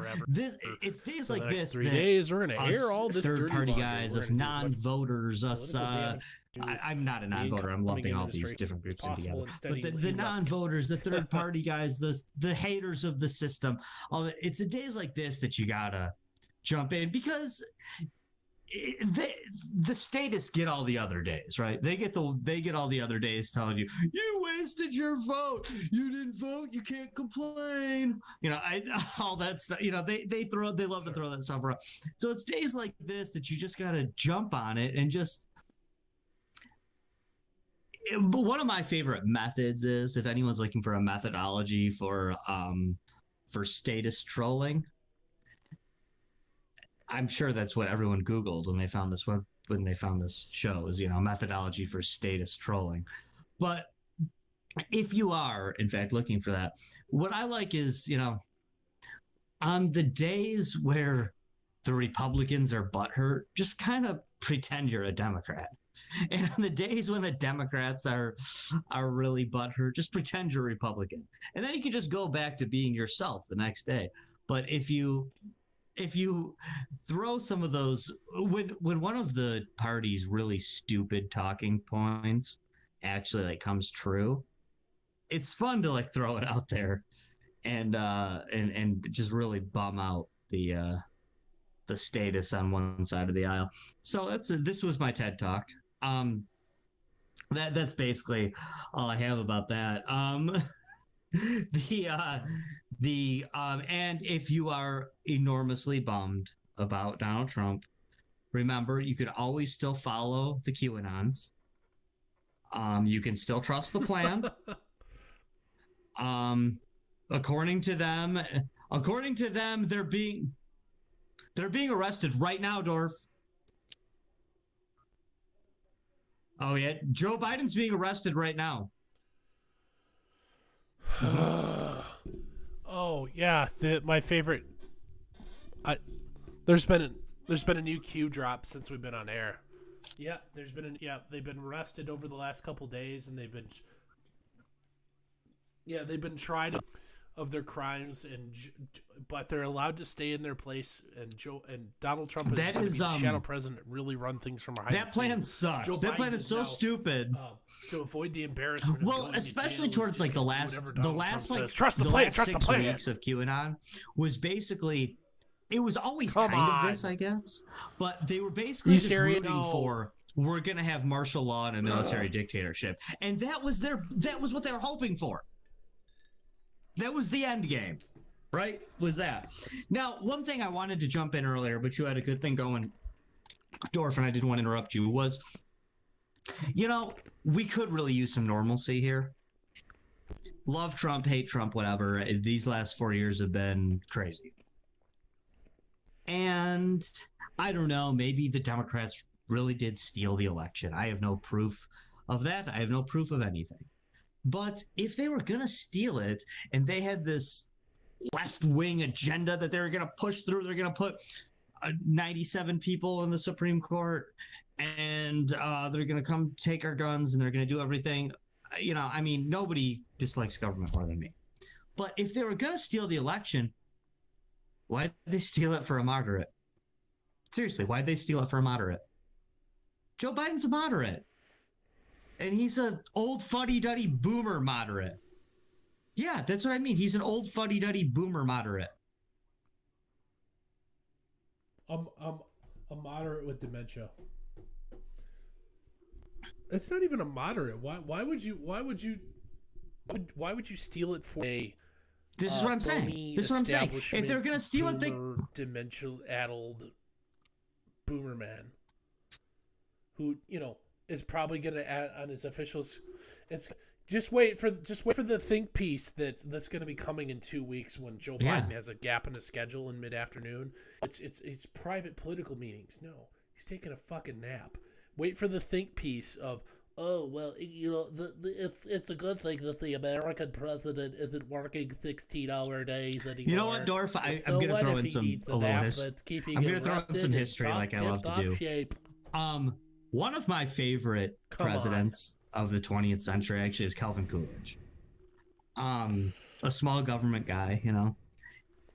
It's days like this. 3 days, we're going to air all this third-party guys, us non-voters, us. I'm not a non-voter. I'm lumping all these different groups in together. But the non-voters, the third-party guys, the haters of the system, it's the days like this that you gotta jump in, because the statists get all the other days, right? They get all the other days telling you wasted your vote. You didn't vote. You can't complain. All that stuff. They love to throw that stuff around. So it's days like this that you just gotta jump on it and just. But one of my favorite methods is, if anyone's looking for a methodology for statist trolling, I'm sure that's what everyone Googled when they found this show, is methodology for statist trolling. But if you are in fact looking for that, what I like is, on the days where the Republicans are butthurt, just kind of pretend you're a Democrat. And on the days when the Democrats are really butthurt, just pretend you're Republican. And then you can just go back to being yourself the next day. But if you throw some of those, when one of the party's really stupid talking points actually comes true, it's fun to throw it out there and just really bum out the status on one side of the aisle. So this was my TED Talk. That's basically all I have about that. And if you are enormously bummed about Donald Trump, remember, you could always still follow the QAnons. You can still trust the plan. According to them, they're being arrested right now, Dorf. Oh yeah, Joe Biden's being arrested right now. Oh yeah, my favorite. There's been a new Q drop since we've been on air. Yeah, they've been arrested over the last couple days, and they've been. Yeah, they've been tried of their crimes, but they're allowed to stay in their place. And Donald Trump is going to be the shadow president, really run things from behind. That plan sucks. That plan is so stupid. To avoid the embarrassment. Well, especially towards like the last trust the plan, trust the plan. 6 weeks of QAnon was basically. It was always kind of this, I guess, but they were basically just rooting for we're going to have martial law and a military dictatorship, and that was what they were hoping for. That was the end game, right? Was that. Now, one thing I wanted to jump in earlier, but you had a good thing going, Dorf, and I didn't want to interrupt you, was, we could really use some normalcy here. Love Trump, hate Trump, whatever. These last 4 years have been crazy. And I don't know, maybe the Democrats really did steal the election. I have no proof of that. I have no proof of anything. But if they were going to steal it and they had this left-wing agenda that they were going to push through, they're going to put 97 people in the Supreme Court and they're going to come take our guns and they're going to do everything. Nobody dislikes government more than me. But if they were going to steal the election, why'd they steal it for a moderate? Seriously, why'd they steal it for a moderate? Joe Biden's a moderate. And he's an old fuddy-duddy boomer moderate. Yeah, that's what I mean. He's an old fuddy-duddy boomer moderate. A moderate with dementia. It's not even a moderate. Why would you steal it for a... This is what I'm saying. This is what I'm saying. If they're going to steal it, dementia-addled boomer man who, is probably going to add on his officials. It's just wait for the think piece that's going to be coming in 2 weeks when Joe Biden has a gap in his schedule in mid-afternoon. It's private political meetings. No, he's taking a fucking nap. Wait for the think piece of, oh, well, it's a good thing that the American president isn't working 16-hour days anymore. You know what, Dorf? I'm going to throw in some history like I love to do. Shape. One of my favorite presidents of the 20th century actually is Calvin Coolidge. A small government guy,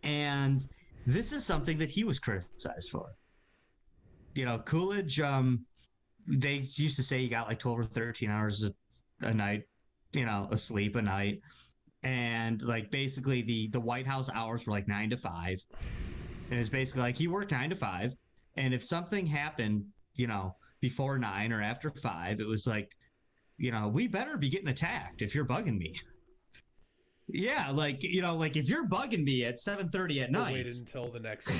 and this is something that he was criticized for. Coolidge, they used to say he got like 12 or 13 hours a night, asleep a night. And like basically the White House hours were like 9 to 5. And it's basically like he worked 9 to 5. And if something happened, before 9 or after 5, it was like, we better be getting attacked if you're bugging me. Yeah, like if you're bugging me at 7:30 at night. Wait until the next.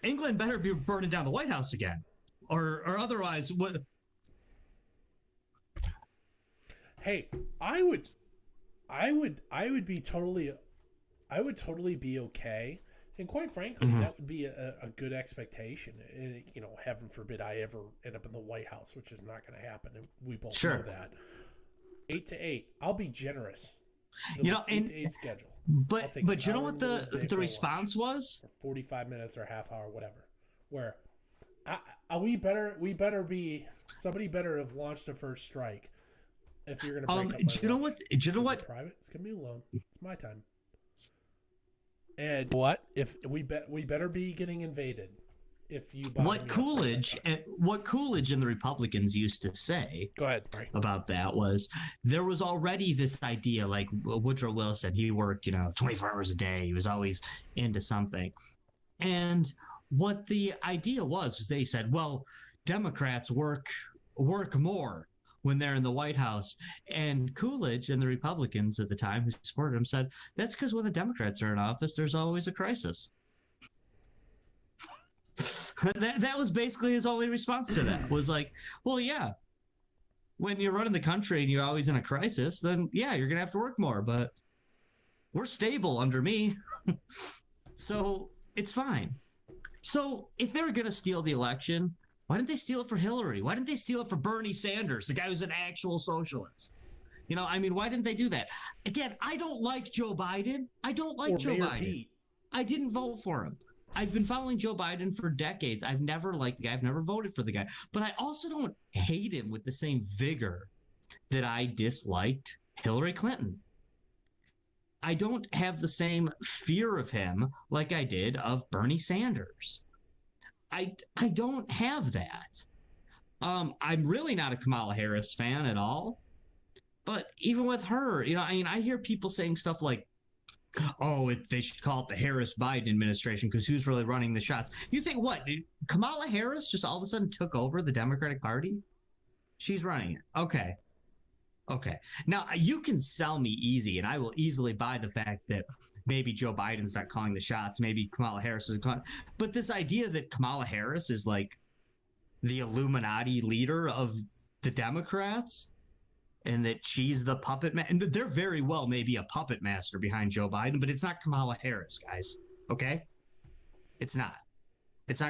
England better be burning down the White House again, or otherwise what? Hey, I would totally be okay. And quite frankly, that would be a good expectation. And, heaven forbid I ever end up in the White House, which is not going to happen. And we both know that. 8 to 8, I'll be generous. 8 to 8 schedule. But you know what the response was? Or 45 minutes or a half hour, whatever. Where somebody better have launched a first strike if you're going to break up. Do you know what? Private. It's going to be alone. It's my time. And what if we better be getting invaded? If you what Coolidge and the Republicans used to say about that was there was already this idea, like Woodrow Wilson, he worked 24 hours a day, he was always into something, and what the idea was they said, well, Democrats work more when they're in the White House. And Coolidge and the Republicans at the time who supported him said, that's because when the Democrats are in office, there's always a crisis. That was basically his only response to that, was like, well, yeah, when you're running the country and you're always in a crisis, then yeah, you're going to have to work more, but we're stable under me. So it's fine. So if they were going to steal the election, why didn't they steal it for Hillary? Why didn't they steal it for Bernie Sanders, the guy who's an actual socialist? Why didn't they do that? Again, I don't like Joe Biden. I didn't vote for him. I've been following Joe Biden for decades. I've never liked the guy. I've never voted for the guy. But I also don't hate him with the same vigor that I disliked Hillary Clinton. I don't have the same fear of him like I did of Bernie Sanders. I don't have that. I'm really not a Kamala Harris fan at all. But even with her, I mean, I hear people saying stuff like, oh, they should call it the Harris-Biden administration because who's really running the shots? You think what? Kamala Harris just all of a sudden took over the Democratic Party? She's running it. Okay. Now, you can sell me easy, and I will easily buy the fact that maybe Joe Biden's not calling the shots. Maybe Kamala Harris is calling. But this idea that Kamala Harris is like the Illuminati leader of the Democrats and that she's the puppet man, and there very well may be a puppet master behind Joe Biden, but it's not Kamala Harris, guys. Okay? It's not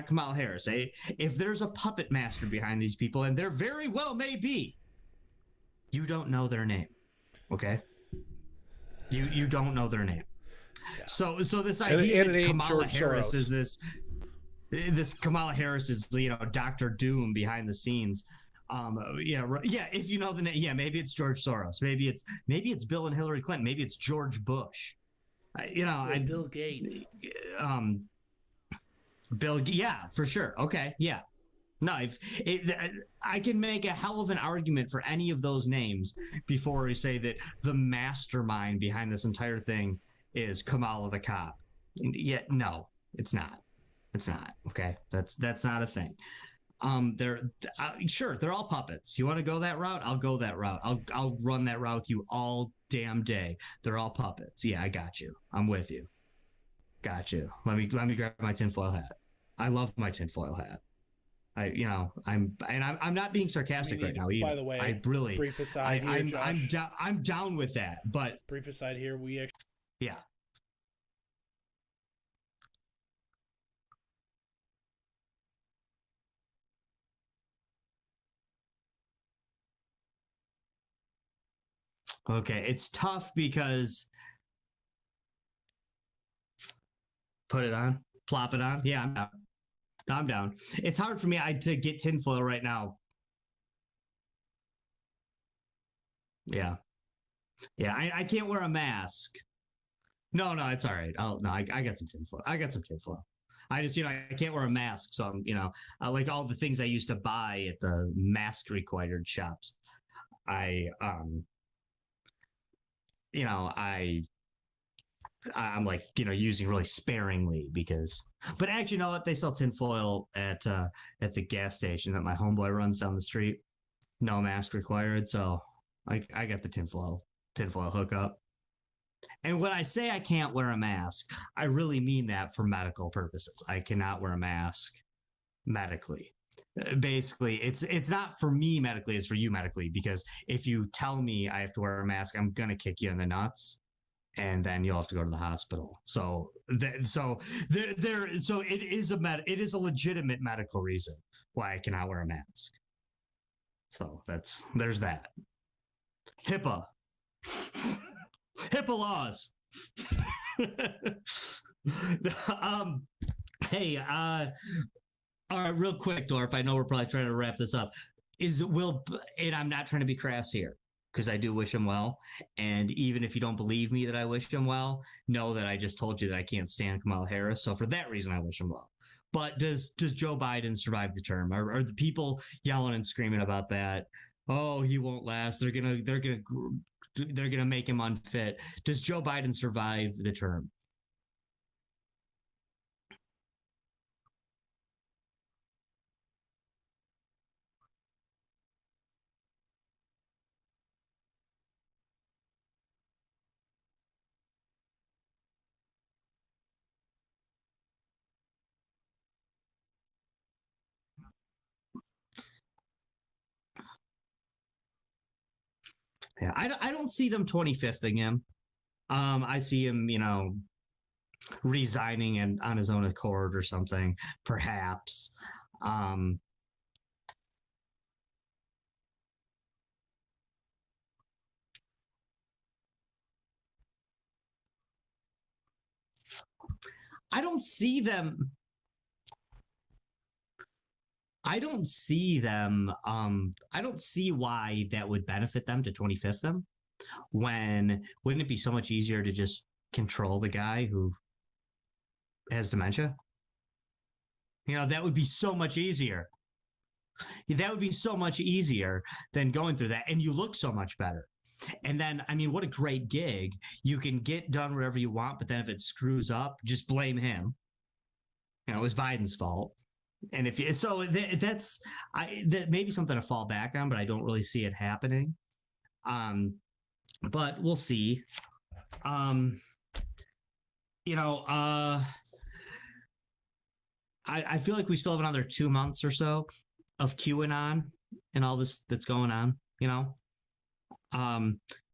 Kamala Harris. If there's a puppet master behind these people, and there very well may be, you don't know their name. Okay? You don't know their name. Yeah. So this idea that Kamala Harris is this Kamala Harris is, Dr. Doom behind the scenes. If you know the name, maybe it's George Soros, maybe it's Bill and Hillary Clinton, maybe it's George Bush, Bill Gates, for sure. Okay, yeah, no, I can make a hell of an argument for any of those names before we say that the mastermind behind this entire thing is Kamala the cop. Yet no, it's not. Okay, that's not a thing. They're all puppets. You want to go that route? I'll go that route. I'll run that route with you all damn day. They're all puppets. Yeah, I got you. I'm with you. Got you. Let me grab my tinfoil hat. I love my tinfoil hat. I'm not being sarcastic right now either. By the way, I really, brief aside here, Josh. I'm down with that. But brief aside here, we actually. Yeah. Okay, it's tough because put it on, plop it on. Yeah, I'm down. It's hard for me to get tinfoil right now. Yeah, I can't wear a mask. No, it's all right. I got some tinfoil. I just, I can't wear a mask, so I'm, I like all the things I used to buy at the mask required shops. I'm like, using really sparingly but actually, you know what? They sell tinfoil at the gas station that my homeboy runs down the street. No mask required. So I got the tinfoil hookup. And when I say I can't wear a mask, I really mean that for medical purposes. I cannot wear a mask medically. Basically, it's not for me medically, it's for you medically, because if you tell me I have to wear a mask, I'm gonna kick you in the nuts, and then you'll have to go to the hospital. So it is a legitimate medical reason why I cannot wear a mask. So there's that. HIPAA laws. Hey, all right, real quick, Dorf. I know we're probably trying to wrap this up. And I'm not trying to be crass here because I do wish him well. And even if you don't believe me that I wish him well, know that I just told you that I can't stand Kamala Harris. So for that reason, I wish him well. But does Joe Biden survive the term? Are the people yelling and screaming about that? Oh, he won't last. They're gonna make him unfit. Does Joe Biden survive the term? Yeah, I don't see them 25thing him. I see him, resigning and on his own accord or something, perhaps. I don't see them I don't see them. I don't see why that would benefit them to 25th them. When wouldn't it be so much easier to just control the guy who has dementia? That would be so much easier. That would be so much easier than going through that, and you look so much better. And then, I mean, what a great gig. You can get done whatever you want, but then if it screws up, just blame him. It was Biden's fault. And if you, so that's that may be something to fall back on, but I don't really see it happening. But we'll see. I feel like we still have another 2 months or so of QAnon and all this that's going on.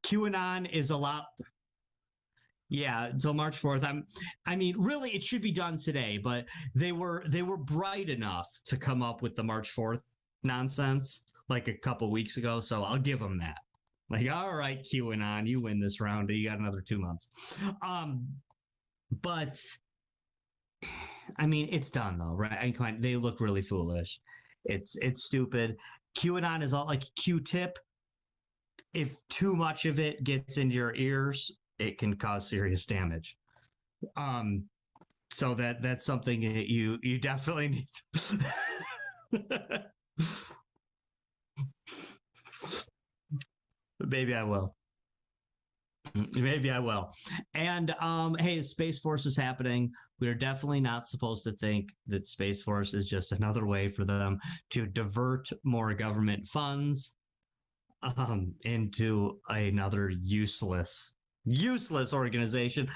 QAnon is a lot. Yeah, until March 4th. I mean, really, it should be done today, but they were bright enough to come up with the March 4th nonsense like a couple weeks ago, so I'll give them that. Like, all right, QAnon, you win this round. You got another 2 months. But I mean, it's done though, right? They look really foolish. It's stupid. QAnon is all like Q-tip. If too much of it gets into your ears, it can cause serious damage. So that's something that you definitely need to Maybe I will. Maybe I will. And hey, Space Force is happening. We're definitely not supposed to think that Space Force is just another way for them to divert more government funds into another useless organization.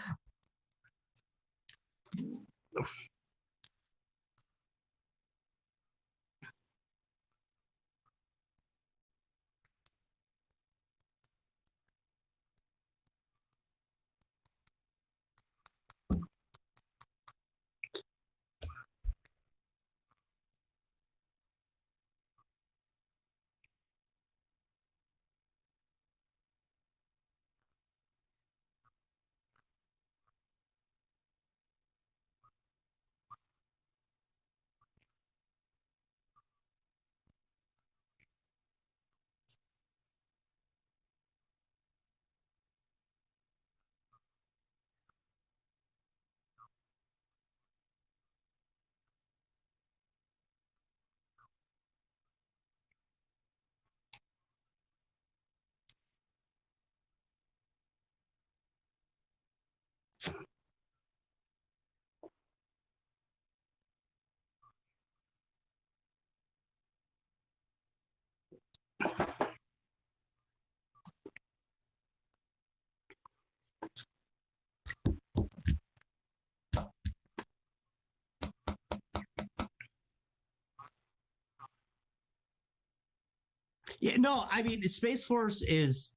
Yeah, no, I mean, the Space Force is.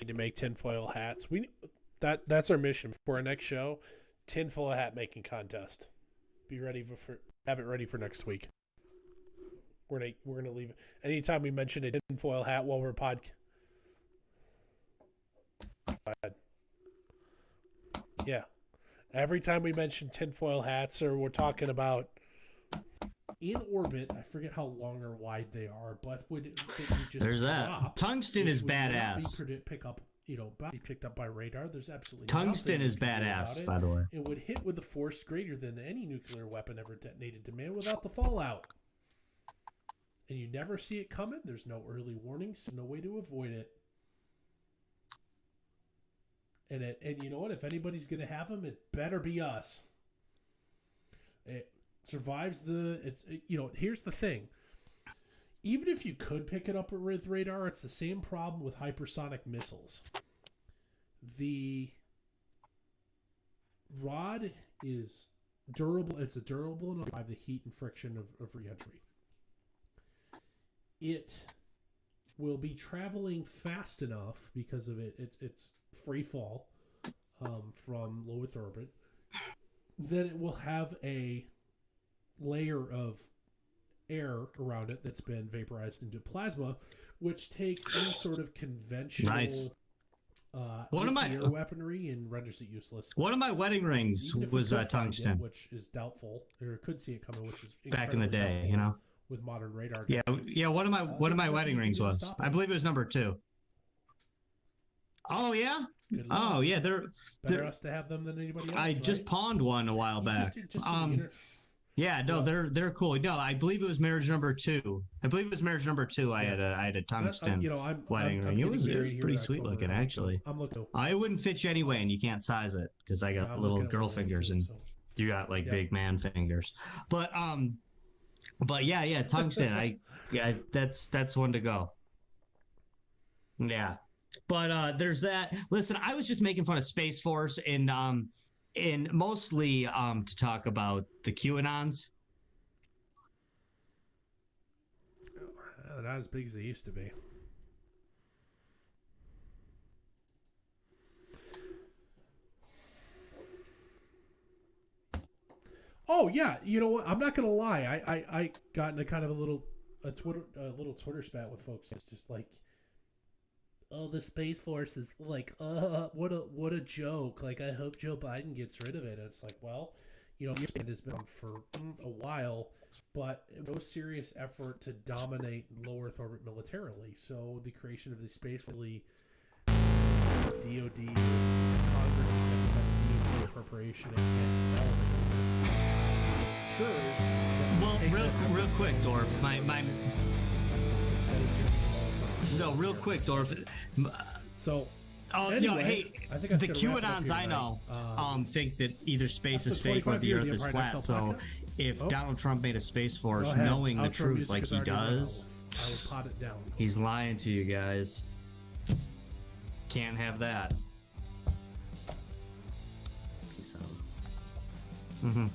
Need to make tinfoil hats. That's our mission for our next show. Tinfoil hat making contest. Be ready have it ready for next week. We're gonna leave it. Anytime we mention a tinfoil hat while we're yeah. Every time we mention tinfoil hats or we're talking about in orbit, I forget how long or wide they are, but there's that. Tungsten is badass. Be picked up by radar. There's absolutely tungsten is badass, by the way. It would hit with a force greater than any nuclear weapon ever detonated to man without the fallout. And you never see it coming. There's no early warnings, no way to avoid it. And you know what? If anybody's gonna have them, it better be us. It survives here's the thing. Even if you could pick it up with radar, it's the same problem with hypersonic missiles. The rod is durable. It's durable enough to survive the heat and friction of re-entry. It will be traveling fast enough because of it's free fall from low Earth orbit, that it will have a layer of air around it that's been vaporized into plasma, which takes any sort of conventional Nice. anti-air weaponry and renders it useless. One of my wedding rings Even if we was could find tungsten. it, which is doubtful, or could see it coming, which is Back in the incredibly day, doubtful you know. with modern radar. Yeah, techniques. yeah. One of my there's wedding nothing rings you can was. stop I it. believe it was number 2. Oh yeah. Good luck. Oh yeah. Better they're us to have them than anybody else. I just pawned one a while back. Yeah, no, they're cool. No, I believe it was marriage number 2. I had a tungsten wedding ring. It was pretty sweet looking, actually. I'm looking. It wouldn't fit you anyway, and you can't size it because I got little girl fingers and you got like big man fingers. But yeah, tungsten. That's one to go. Yeah, but there's that. Listen, I was just making fun of Space Force and mostly to talk about the QAnons. Not as big as they used to be. Oh yeah, you know what? I'm not gonna lie. I got in a kind of a little Twitter spat with folks. It's just like, oh, the Space Force is like, what a joke. Like, I hope Joe Biden gets rid of it. And it's like, well, it has been on for a while, but no serious effort to dominate low Earth orbit militarily. So the creation of the Space Force, DOD, Congress has been DOD appropriation and salary. Well, real quick, Dorf. Real quick, Dorf. So, anyway, hey, I think the QAnons I know think that either space is fake or the Earth is flat. So, if Donald Trump made a Space Force knowing the truth like he does, I will pot it down. He's lying to you guys. Can't have that. Peace out.